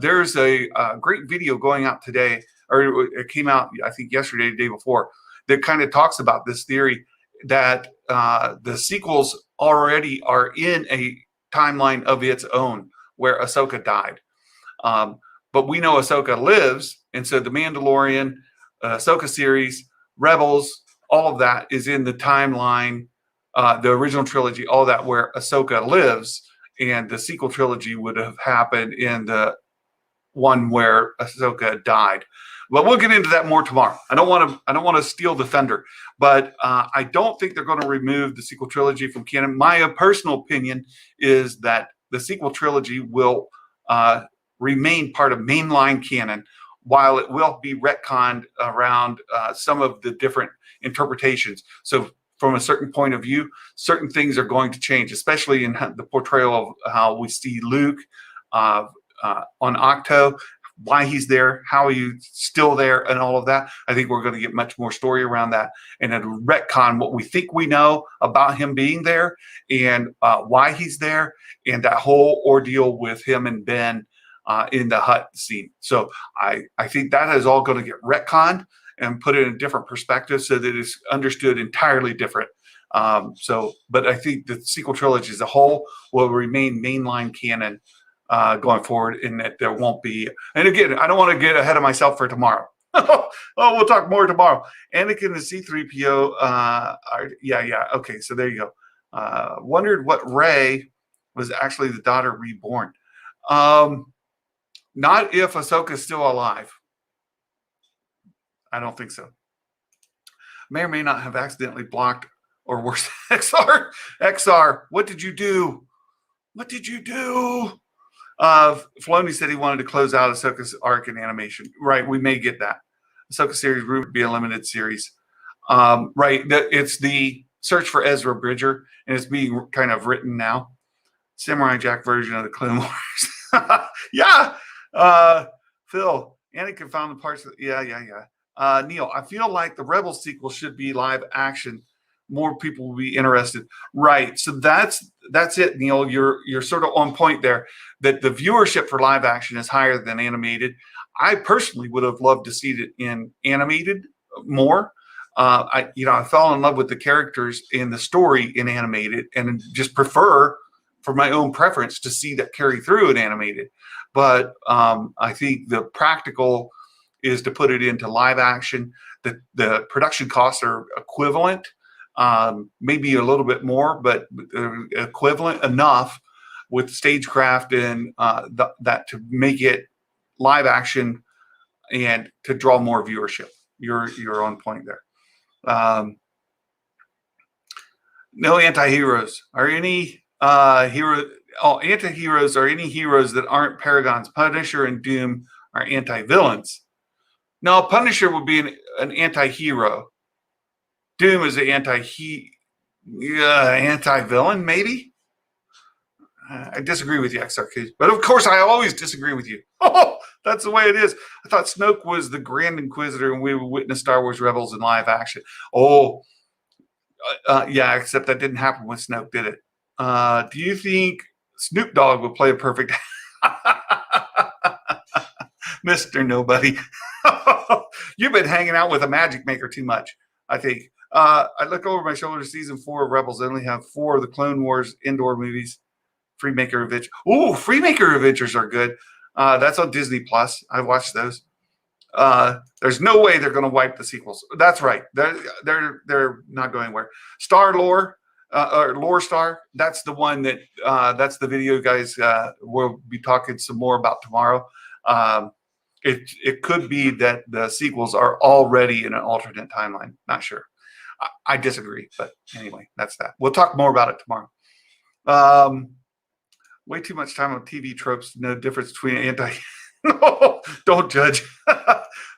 there's a great video going out today, or it came out, I think, yesterday, the day before, that kind of talks about this theory that the sequels already are in a timeline of its own where Ahsoka died. But we know Ahsoka lives, and so The Mandalorian, Ahsoka series, Rebels, all of that is in the timeline, the original trilogy, all that where Ahsoka lives, and the sequel trilogy would have happened in the one where Ahsoka died. But we'll get into that more tomorrow. I don't want to steal the thunder, but I don't think they're going to remove the sequel trilogy from canon. My personal opinion is that the sequel trilogy will remain part of mainline canon, while it will be retconned around some of the different interpretations. So from a certain point of view, certain things are going to change, especially in the portrayal of how we see Luke on Octo, why he's there, how he's still there, and all of that. I think we're going to get much more story around that, and it'll retcon what we think we know about him being there, and why he's there, and that whole ordeal with him and Ben in the hut scene. So I think that is all going to get retconned and put it in a different perspective so that it's understood entirely different. But I think the sequel trilogy as a whole will remain mainline canon going forward, in that there won't be, and again, I don't want to get ahead of myself for tomorrow. We'll talk more tomorrow. Anakin and C-3PO, okay, so there you go. Wondered what Rey was actually the daughter reborn. Not if Ahsoka's still alive. I don't think so. May or may not have accidentally blocked, or worse, XR, what did you do? What did you do? Filoni said he wanted to close out Ahsoka's arc in animation. Right, we may get that. Ahsoka series would be a limited series. Right, it's the search for Ezra Bridger, and it's being kind of written now. Samurai Jack version of the Clone Wars. Yeah. Phil, Anakin found the parts of yeah. Neil, I feel like the Rebel sequel should be live action. More people will be interested. Right. So that's it, Neil. You're sort of on point there. That the viewership for live action is higher than animated. I personally would have loved to see it in animated more. I fell in love with the characters and the story in animated, and just prefer, for my own preference, to see that carry through in animated. But I think the practical is to put it into live action. The production costs are equivalent, maybe a little bit more, but equivalent enough with stagecraft and that to make it live action and to draw more viewership. You're on point there. No anti-heroes. Are any anti-heroes are any heroes that aren't paragons? Punisher and Doom are anti-villains. No, Punisher would be an anti-hero. Doom is an anti-villain, maybe. I disagree with you, XRK. But of course, I always disagree with you. Oh, that's the way it is. I thought Snoke was the Grand Inquisitor, and we would witness Star Wars Rebels in live action. Oh, yeah, except that didn't happen with Snoke, did it? Do you think Snoop Dogg would play a perfect Mr. Nobody? You've been hanging out with a Magic Maker too much, I think. I look over my shoulder, season 4 of Rebels. I only have 4 of the Clone Wars indoor movies. Freemaker Adventures. Ooh, Freemaker Adventures are good. That's on Disney Plus. I've watched those. There's no way they're going to wipe the sequels. That's right. They're not going anywhere. Star Lore, or Lore Star. That's the one that that's the video guys will be talking some more about tomorrow. It could be that the sequels are already in an alternate timeline. Not sure. I disagree, but anyway, that's that. We'll talk more about it tomorrow. Way too much time on TV tropes. No difference between anti. No, don't judge.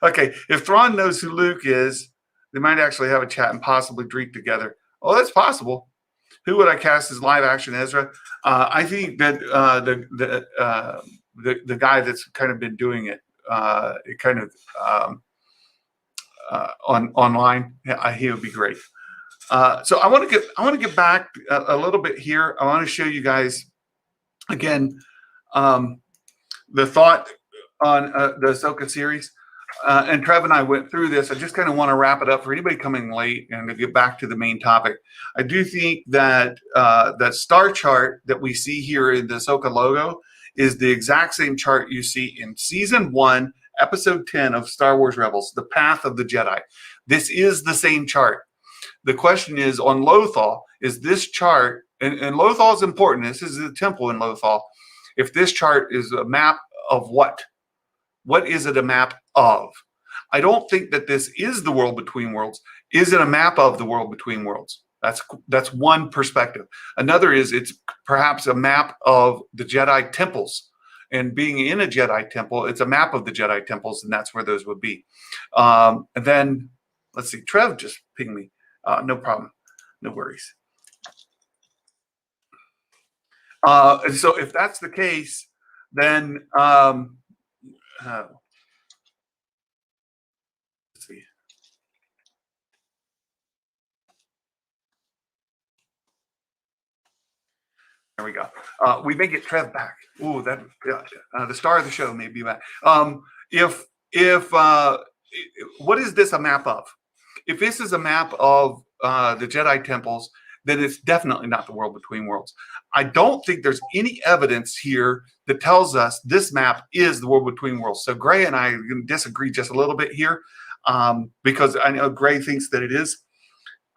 Okay, if Thrawn knows who Luke is, they might actually have a chat and possibly drink together. Oh, that's possible. Who would I cast as live action Ezra? I think that the guy that's kind of been doing it, online, he would be great. So I want to get back a little bit here. I want to show you guys again the thought on the Ahsoka series. And Trev and I went through this. I just kind of want to wrap it up for anybody coming late and to get back to the main topic. I do think that that star chart that we see here in the Ahsoka logo is the exact same chart you see in season 1, episode 10 of Star Wars Rebels, The Path of the Jedi. This is the same chart. The question is, on Lothal, is this chart, and Lothal is important. This is the temple in Lothal. If this chart is a map of what? What is it a map of? I don't think that this is the world between worlds. Is it a map of the world between worlds? That's one perspective. Another is it's perhaps a map of the Jedi temples. And being in a Jedi temple, it's a map of the Jedi temples, and that's where those would be. And then, let's see, Trev just pinged me. No problem. No worries. And so if that's the case, then let's see. There we go. We may get Trev back. Ooh, that the star of the show may be back. What is this a map of? If this is a map of the Jedi temples, then it's definitely not the world between worlds. I don't think there's any evidence here that tells us this map is the world between worlds. So Gray and I are going to disagree just a little bit here, because I know Gray thinks that it is.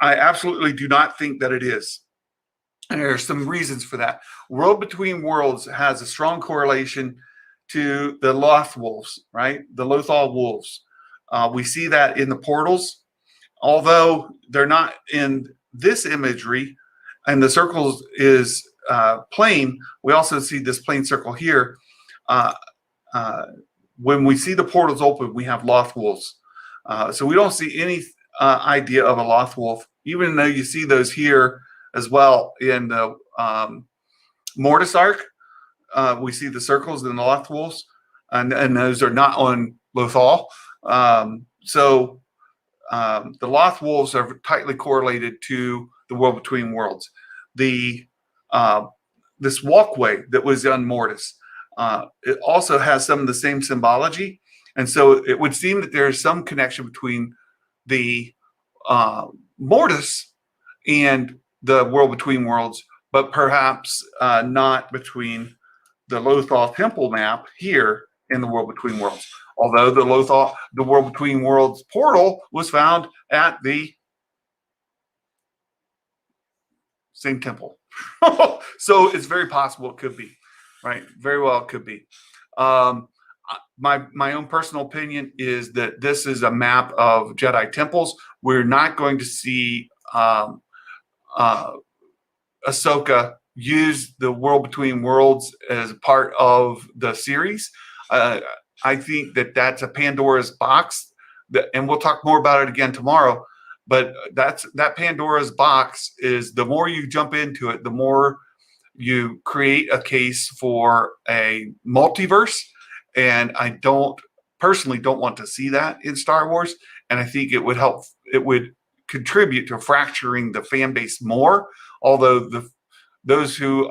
I absolutely do not think that it is. And there are some reasons for that. World between worlds has a strong correlation to the Loth wolves, right? The Lothal wolves. We see that in the portals, although they're not in this imagery, and the circles is plain. We also see this plain circle here. uh, when we see the portals open, we have loth wolves. So we don't see any idea of a loth wolf, even though you see those here as well in the Mortis arc. We see the circles and the loth wolves, and those are not on Lothal. So the loth wolves are tightly correlated to the world between worlds. The this walkway that was on Mortis, it also has some of the same symbology, and so it would seem that there is some connection between the Mortis and the world between worlds, but perhaps not between the Lothal Temple map here in the world between worlds. Although the world between worlds portal was found at the same temple. So it's very possible it could be, right? Very well it could be. My own personal opinion is that this is a map of Jedi temples. We're not going to see Ahsoka use the world between worlds as part of the series. I think that that's a Pandora's box, and we'll talk more about it again tomorrow. But that Pandora's box is, the more you jump into it, the more you create a case for a multiverse. And I personally don't want to see that in Star Wars. And I think it would contribute to fracturing the fan base more. Although those who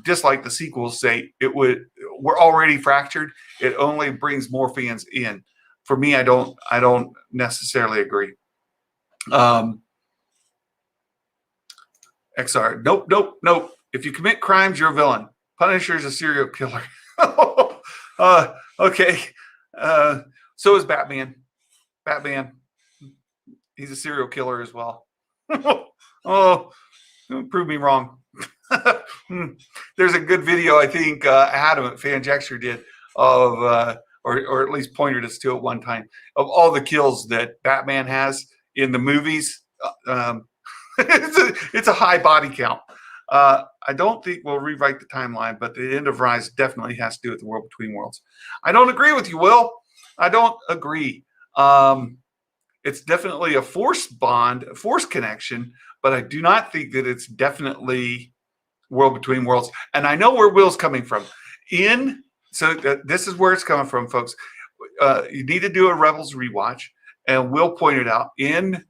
dislike the sequels say we're already fractured. It only brings more fans in. For me, I don't necessarily agree. XR, nope. If you commit crimes, you're a villain. Punisher is a serial killer. Okay. So is Batman. He's a serial killer as well. Oh, prove me wrong. There's a good video I think Adam at Fanjecture did of, or at least pointed us to it one time, of all the kills that Batman has in the movies. It's a high body count. I don't think we'll rewrite the timeline, but the end of Rise definitely has to do with the world between worlds. I don't agree with you, Will. I don't agree. It's definitely a force bond, a force connection, but I do not think that it's definitely world between worlds. And I know where Will's coming from. This is where it's coming from, folks. You need to do a Rebels rewatch, and Will pointed out in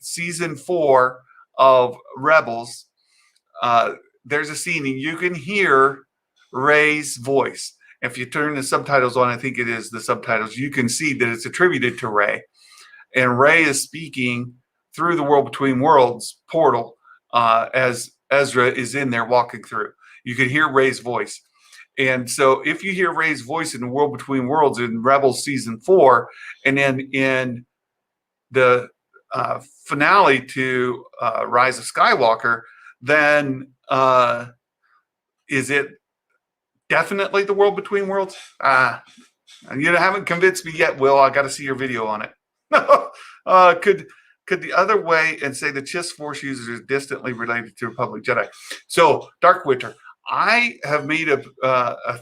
season 4 of Rebels, there's a scene and you can hear Rey's voice. If you turn the subtitles on, I think it is the subtitles, you can see that it's attributed to Rey. And Rey is speaking through the world between worlds portal as Ezra is in there walking through. You can hear Rey's voice. And so if you hear Rey's voice in the world between worlds in Rebels season 4, and then in the finale to Rise of Skywalker, then is it definitely the world between worlds? You haven't convinced me yet, Will. I got to see your video on it. Could the other way and say the Chiss Force users is distantly related to Republic Jedi? So, Dark Winter, I have made a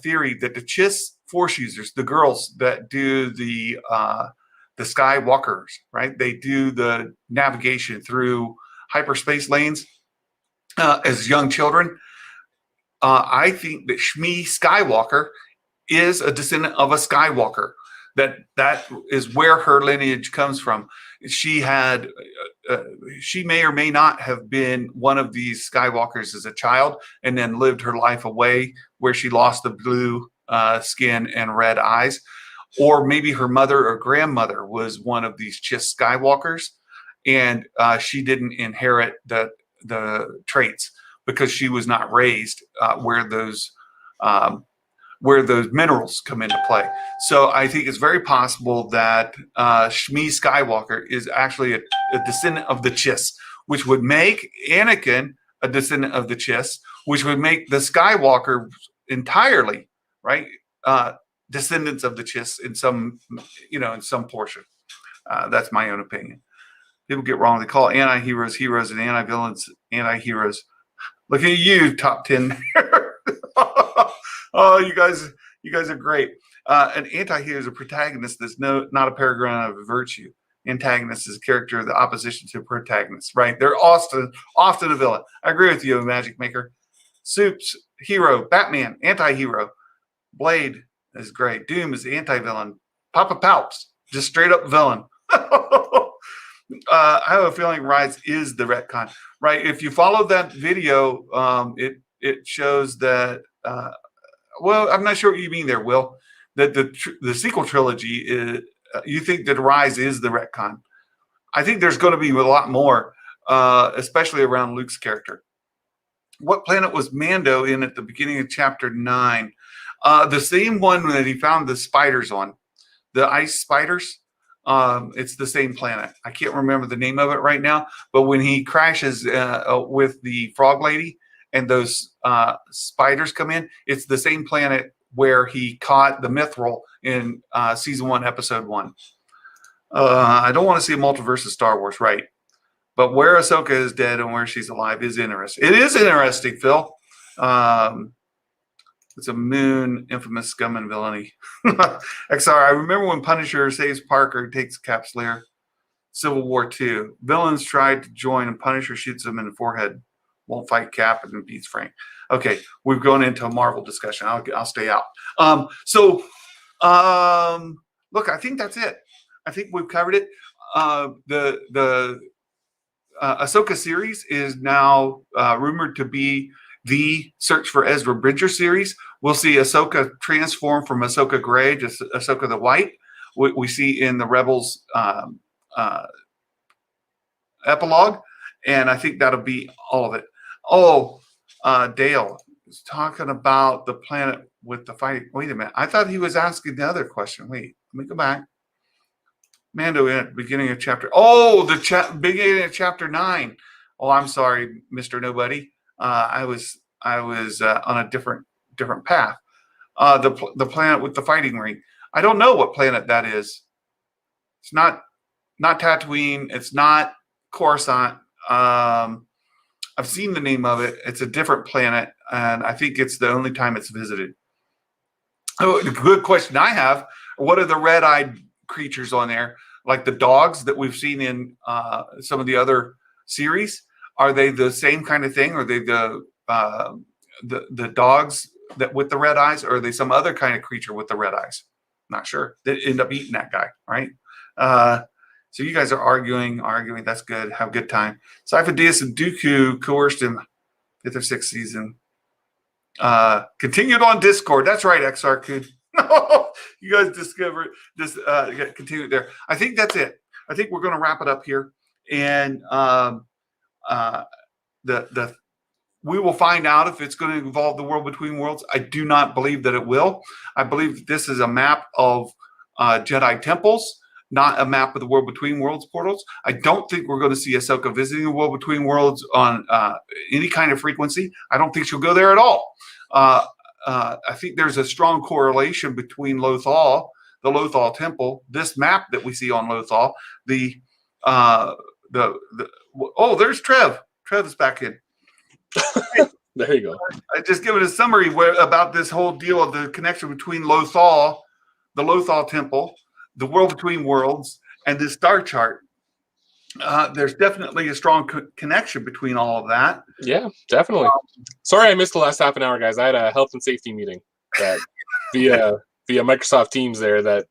theory that the Chiss Force users, the girls that do the Skywalkers, right? They do the navigation through hyperspace lanes as young children. I think that Shmi Skywalker is a descendant of a Skywalker. That is where her lineage comes from. She may or may not have been one of these Skywalkers as a child, and then lived her life away where she lost the blue skin and red eyes. Or maybe her mother or grandmother was one of these Chiss Skywalkers, and she didn't inherit the traits because she was not raised where those minerals come into play. So I think it's very possible that Shmi Skywalker is actually a descendant of the Chiss, which would make Anakin a descendant of the Chiss, which would make the Skywalker entirely, right, descendants of the Chiss in some portion. That's my own opinion. People get wrong. They call anti-heroes heroes and anti-villains anti-heroes. Look at you, top 10. Oh, you guys You guys are great. An anti-hero is a protagonist that's not a paragon of virtue. Antagonist is a character of the opposition to protagonist, right? They're often a villain. I agree with you, Magic Maker. Soup's hero, Batman, anti-hero. Blade is great. Doom is the anti-villain. Papa Palps, just straight up villain. I have a feeling Rise is the retcon, right? If you follow that video, it shows that. Well, I'm not sure what you mean there, Will. That the sequel trilogy is. You think that Rise is the retcon? I think there's going to be a lot more, especially around Luke's character. What planet was Mando in at the beginning of Chapter 9? The same one that he found the spiders on, the ice spiders. It's the same planet. I can't remember the name of it right now, but when he crashes with the frog lady and those spiders come in, it's the same planet where he caught the mithril in season 1, episode 1. I don't want to see a multiverse of Star Wars, right? But where Ahsoka is dead and where she's alive is interesting. It is interesting, Phil. It's a moon, infamous scum and villainy. XR, I remember when Punisher saves Parker and takes Cap's lair. Civil War 2. Villains tried to join and Punisher shoots him in the forehead. Won't fight Cap and beats Frank. Okay, we've gone into a Marvel discussion. I'll stay out. Look, I think that's it. I think we've covered it. The Ahsoka series is now rumored to be the Search for Ezra Bridger series. We'll see Ahsoka transform from Ahsoka Gray to Ahsoka the White. We see in the Rebels epilogue, and I think that'll be all of it. Dale is talking about the planet with the fighting. Wait a minute. I thought he was asking the other question. Wait, let me go back. Mando in at the beginning of chapter. Beginning of chapter 9. Oh, I'm sorry, Mr. Nobody. I was on a different path. The planet with the fighting ring. I don't know what planet that is. It's not Tatooine. It's not Coruscant. I've seen the name of it. It's a different planet, and I think it's the only time it's visited. Oh, the good question I have: what are the red-eyed creatures on there? Like the dogs that we've seen in some of the other series. Are they the same kind of thing? Are they the dogs that with the red eyes, or are they some other kind of creature with the red eyes? Not sure. They end up eating that guy, right? So you guys are arguing. That's good. Have a good time. Sifo-Dyas and Dooku coerced him 5th or 6th season. Continued on Discord. That's right, XR. You guys discovered this. Continued there. I think that's it. I think we're going to wrap it up here, and we will find out if it's going to involve the world between worlds. I do not believe that it will. I believe this is a map of Jedi temples, not a map of the world between worlds portals. I don't think we're going to see Ahsoka visiting the world between worlds on any kind of frequency. I don't think she'll go there at all. I think there's a strong correlation between Lothal, the Lothal temple, this map that we see on Lothal, there's Trev. Trev is back in. There you go. I just given a summary about this whole deal of the connection between Lothal, the Lothal temple, the world between worlds, and this star chart. There's definitely a strong connection between all of that. Yeah, definitely. Sorry I missed the last half an hour, guys. I had a health and safety meeting that via Microsoft Teams there that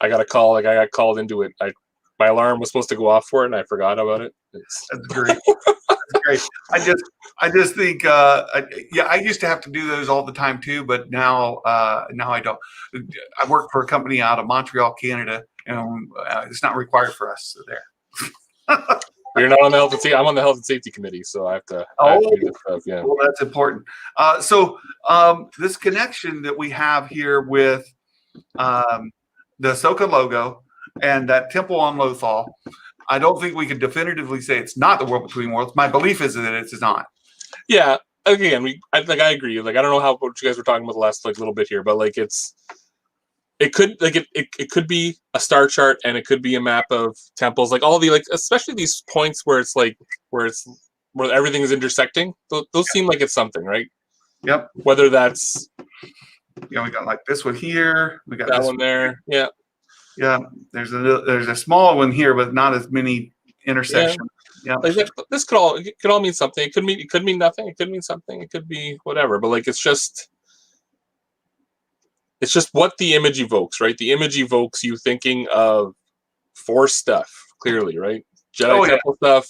I got a call. Like I got called into it. My alarm was supposed to go off for it, and I forgot about it. That's great. That's great. I just think, I used to have to do those all the time too, but now I don't. I work for a company out of Montreal, Canada, and it's not required for us. So there. You're not on the health and safety. I'm on the health and safety committee, so I have to do this stuff. Yeah. Well, that's important. This connection that we have here with the Ahsoka logo and that temple on Lothal, I don't think we can definitively say it's not the world between worlds. My belief is that it's not. Yeah. Again, I agree. Like I don't know what you guys were talking about the last little bit here, but like it could be a star chart and it could be a map of temples, like all the especially these points where it's where everything is intersecting. Those seem like it's something, right? Yep. Whether that's We got like this one here. We got That this one there. Yeah. Yeah, there's a small one here, but not as many intersections. Yeah. Like this could all mean something. It could mean nothing. It could mean something. It could be whatever. But like it's just what the image evokes, right? The image evokes you thinking of Force stuff, clearly, right? Jedi Temple stuff,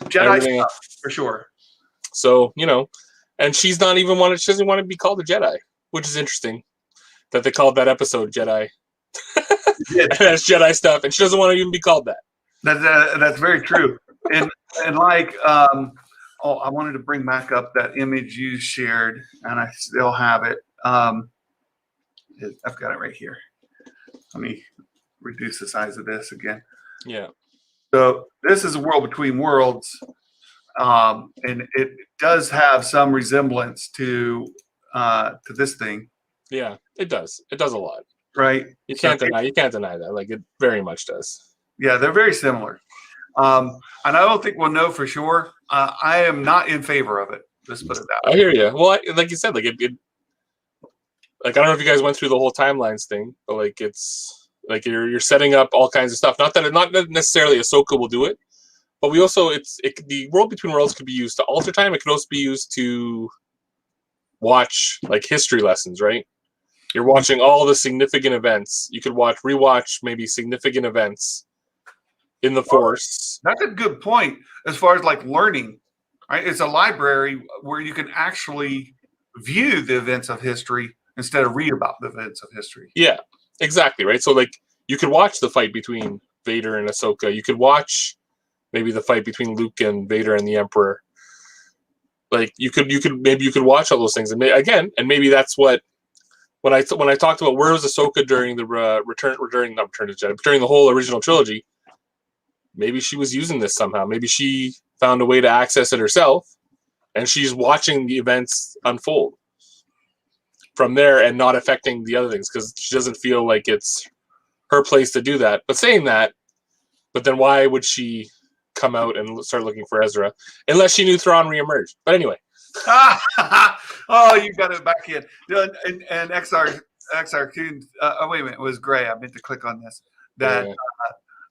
Jedi everything. stuff, for sure. So, and she doesn't want to be called a Jedi, which is interesting that they called that episode Jedi. That's Jedi stuff, and she doesn't want to even be called that. That's very true. And like, I wanted to bring back up that image you shared, and I still have it. I've got it right here. Let me reduce the size of this again. Yeah. So this is a world between worlds, and it does have some resemblance to this thing. Yeah, it does. It does a lot. Right. You can't deny that. Like it very much does. Yeah, they're very similar. And I don't think we'll know for sure. I am not in favor of it. Let's put it that way. I hear you. Well, like you said, like it like I don't know if you guys went through the whole timelines thing, but like it's like you're setting up all kinds of stuff. Not necessarily Ahsoka will do it, but we also the world between worlds could be used to alter time. It could also be used to watch like history lessons, right? You're watching all the significant events. You could rewatch maybe significant events in the Force. That's a good point as far as like learning, right? It's a library where you can actually view the events of history instead of read about the events of history. Yeah, exactly, right? So like you could watch the fight between Vader and Ahsoka. You could watch maybe the fight between Luke and Vader and the Emperor. Like you could watch all those things, and maybe that's what when I talked about where was Ahsoka during the during the whole original trilogy. Maybe she was using this somehow. Maybe she found a way to access it herself, and she's watching the events unfold from there and not affecting the other things because she doesn't feel like it's her place to do that. But saying that, but then why would she come out and start looking for Ezra unless she knew Thrawn reemerged? But anyway. Oh, you got it back in. And XR2. Wait a minute, it was gray. I meant to click on this. That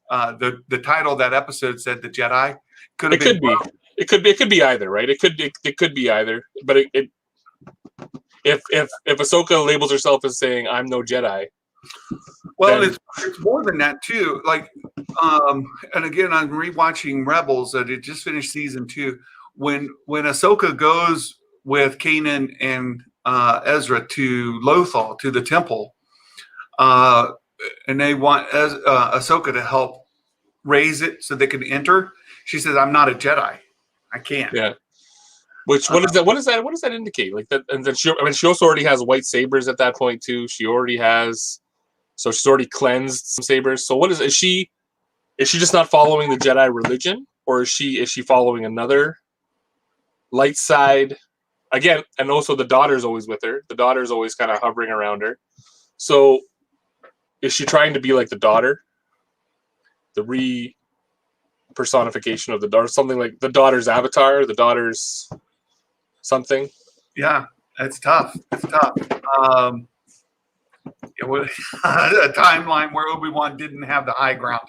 the title of that episode said the Jedi. It could be either, right? It could be either. But if Ahsoka labels herself as saying I'm no Jedi. Well, it's more than that too. Like, and again, I'm rewatching Rebels. It just finished season 2. When Ahsoka goes with Kanan and Ezra to Lothal, to the temple, and they want Ahsoka to help raise it so they can enter, she says, "I'm not a Jedi. I can't." Yeah. Which what does that indicate? Like that, and then she also already has white sabers at that point too. She's already cleansed some sabers. So is she just not following the Jedi religion, or is she following another light side again? And also the daughter's always with her. The daughter's always kind of hovering around her. So is she trying to be like the daughter, the personification of the daughter, something like the daughter's avatar, the daughter's something? Yeah, it's tough. It's tough. A timeline where Obi-Wan didn't have the high ground.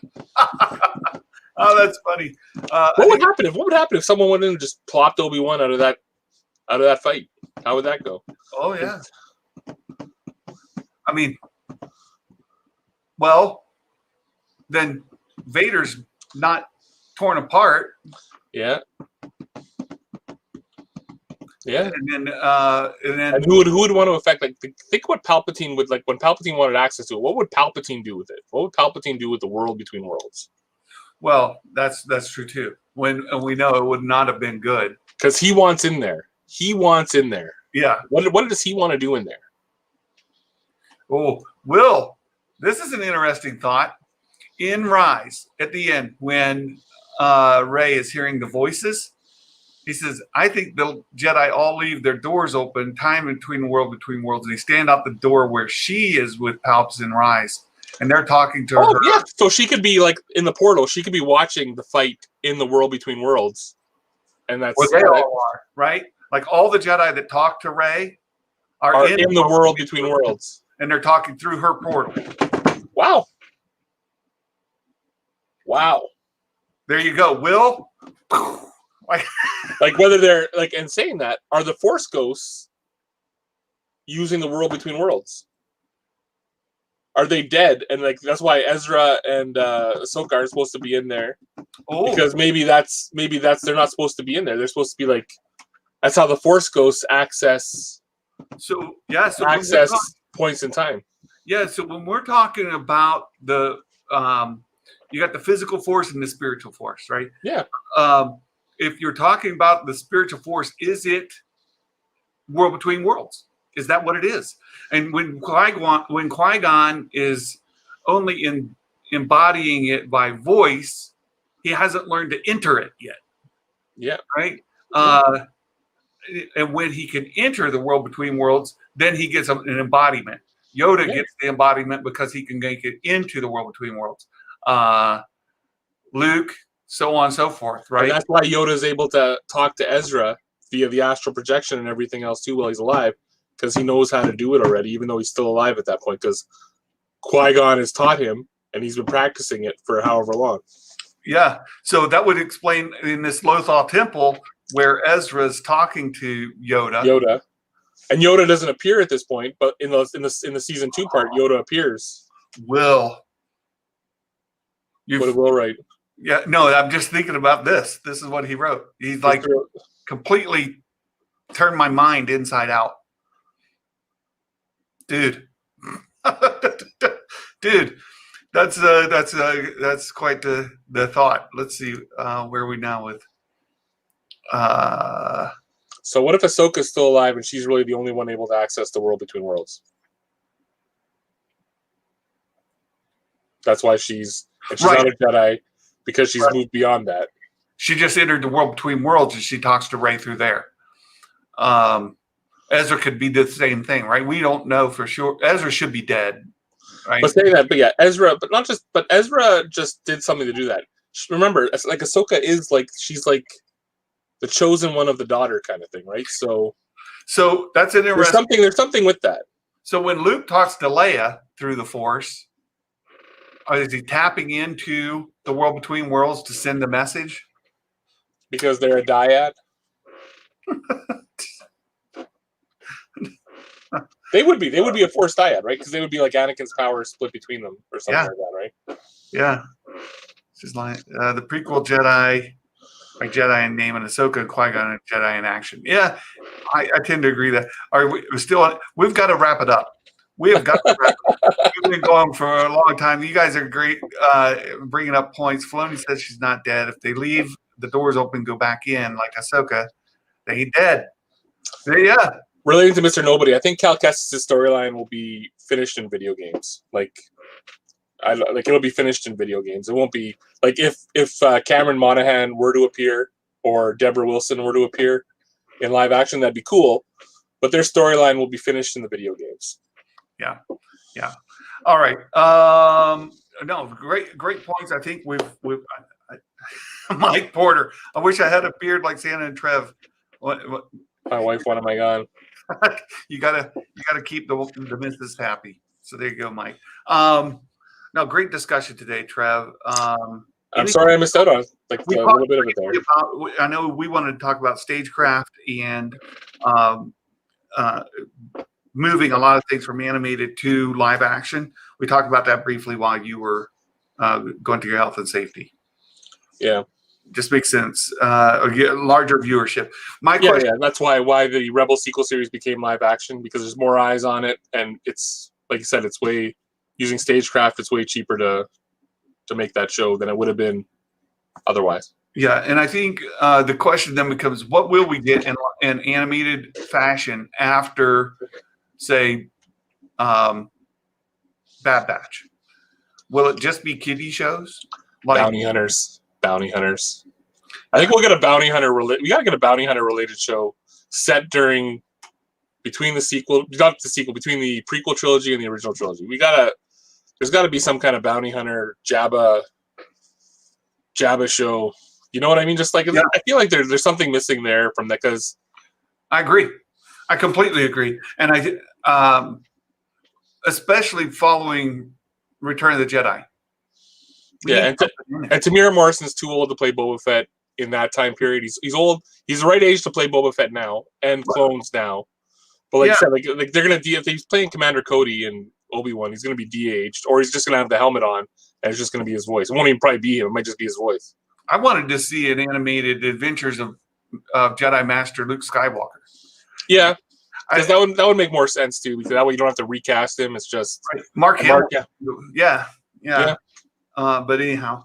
Oh, that's funny. What would happen if someone went in and just plopped Obi-Wan out of that fight? How would that go? Oh yeah. I mean, well, then Vader's not torn apart. Yeah. Yeah. And then who would want to affect? Like, think what Palpatine would like when Palpatine wanted access to it. What would Palpatine do with it? What would Palpatine do with the world between worlds? Well, that's true too. When we know it would not have been good because he wants in there. Yeah. What does he want to do in there? Oh, Will, this is an interesting thought. In Rise, at the end, when Rey is hearing the voices, he says, "I think the Jedi all leave their doors open, time between worlds, and they stand out the door where she is with Palps in Rise, and they're talking to her." Oh, yeah. So she could be like in the portal. She could be watching the fight in the world between worlds, and that's where they all are, right? Like all the Jedi that talk to Rey are in the world between worlds. And they're talking through her portal. Wow. Wow. There you go, Will. Like whether they're like, and saying that, are the Force ghosts using the world between worlds? Are they dead? And like that's why Ezra and Ahsoka aren't supposed to be in there. Oh. Because maybe that's they're not supposed to be in there. They're supposed to be like, that's how the Force ghosts access. So yeah, so access points in time. Yeah, so when we're talking about the you got the physical force and the spiritual force, right? Yeah. If you're talking about the spiritual force, is it world between worlds? Is that what it is? And when Qui-Gon is only embodying it by voice, he hasn't learned to enter it yet. Yeah. Right? And when he can enter the world between worlds, then he gets an embodiment. Yoda gets the embodiment because he can make it into the world between worlds. Luke, so on and so forth, right? And that's why Yoda is able to talk to Ezra via the astral projection and everything else too while he's alive, because he knows how to do it already, even though he's still alive at that point, because Qui-Gon has taught him and he's been practicing it for however long. Yeah, so that would explain in this Lothal temple where Ezra's talking to Yoda. And Yoda doesn't appear at this point, but in the season 2 part, Yoda appears. Will. What did Will write? Yeah, no, I'm just thinking about this. This is what he wrote. He's like completely turned my mind inside out. Dude. Dude, that's quite the thought. Let's see, where are we now with So what if Ahsoka's still alive and she's really the only one able to access the world between worlds? That's why she's not a Jedi, because she's moved beyond that. She just entered the world between worlds and she talks to Rey through there. Ezra could be the same thing, right? We don't know for sure. Ezra should be dead, right? Ezra just did something to do that. Remember, like Ahsoka is like, she's like the chosen one of the daughter kind of thing, right? So that's an interesting. There's something with that. So when Luke talks to Leia through the Force, is he tapping into the world between worlds to send the message? Because they're a dyad. They would be a Force dyad, right? Because they would be like Anakin's power split between them or something like that, right? Yeah. This is like the prequel Jedi, like Jedi in name, and Ahsoka and Qui-Gon and Jedi in action. Yeah, I tend to agree that. We've got to wrap it up. We have got to wrap it up. We've been going for a long time. You guys are great bringing up points. Filoni says she's not dead. If they leave the doors open, go back in like Ahsoka, they ain't dead. Yeah. Relating to Mr. Nobody, I think Cal Kestis' storyline will be finished in video games. It'll be finished in video games. It won't be like if Cameron Monaghan were to appear or Deborah Wilson were to appear in live action, that'd be cool. But their storyline will be finished in the video games. Yeah. All right. No, great points. I think we've Mike Porter. I wish I had a beard like Santa and Trev. What? My wife wanted my gun. You gotta keep the missus happy. So there you go, Mike. No, great discussion today, Trev. I'm sorry I missed out on a little bit of it there. I know we wanted to talk about stagecraft and moving a lot of things from animated to live action. We talked about that briefly while you were going to your health and safety. Yeah. Just makes sense. Larger viewership. My question. Yeah, that's why the Rebel sequel series became live action, because there's more eyes on it, and it's like you said, it's way using stagecraft. It's way cheaper to make that show than it would have been otherwise. Yeah, and I think the question then becomes, what will we get in animated fashion after, say, Bad Batch? Will it just be kiddie shows? Like Bounty Hunters. I think we'll get a bounty hunter. We gotta get a bounty hunter related show set between the prequel trilogy and the original trilogy. There's gotta be some kind of bounty hunter Jabba show. You know what I mean? Just like I feel like there's something missing there from that, because I agree. I completely agree, and especially following Return of the Jedi. Yeah, and Tamira Morrison's too old to play Boba Fett in that time period. He's old. He's the right age to play Boba Fett now and clones now. But like I said, like they're gonna if he's playing Commander Cody and Obi-Wan, he's gonna be de-aged, or he's just gonna have the helmet on and it's just gonna be his voice. It won't even probably be him. It might just be his voice. I wanted to see an animated Adventures of Jedi Master Luke Skywalker. Yeah, because that would make more sense too. Because that way you don't have to recast him. It's just Mark Hamill. Yeah. But anyhow,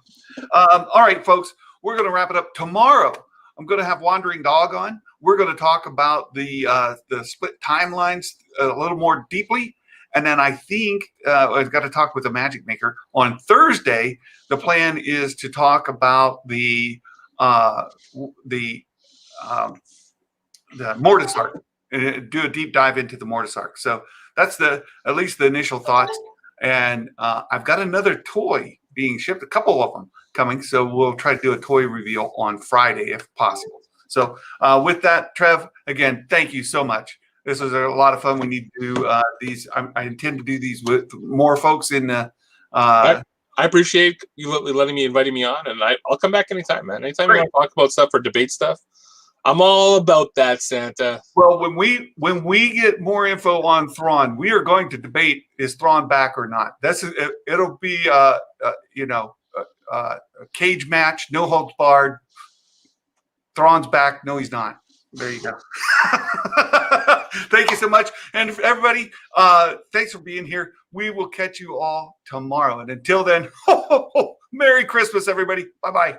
all right, folks, we're going to wrap it up tomorrow. I'm going to have Wandering Dog on. We're going to talk about the split timelines a little more deeply. And then I think I've got to talk with the Magic Maker on Thursday. The plan is to talk about the Mortis arc, do a deep dive into the Mortis arc. So that's at least the initial thoughts. And I've got another toy being shipped, a couple of them coming. So we'll try to do a toy reveal on Friday if possible. So with that, Trev, again, thank you so much. This was a lot of fun. We need to do these. I intend to do these with more folks in the. I appreciate you inviting me on, and I'll come back anytime, man. Anytime you want to talk about stuff or debate stuff, I'm all about that, Santa. Well, when we get more info on Thrawn, we are going to debate: is Thrawn back or not? It'll be a cage match, no holds barred. Thrawn's back. No, he's not. There you go. Thank you so much. And everybody, thanks for being here. We will catch you all tomorrow. And until then, Merry Christmas, everybody. Bye-bye.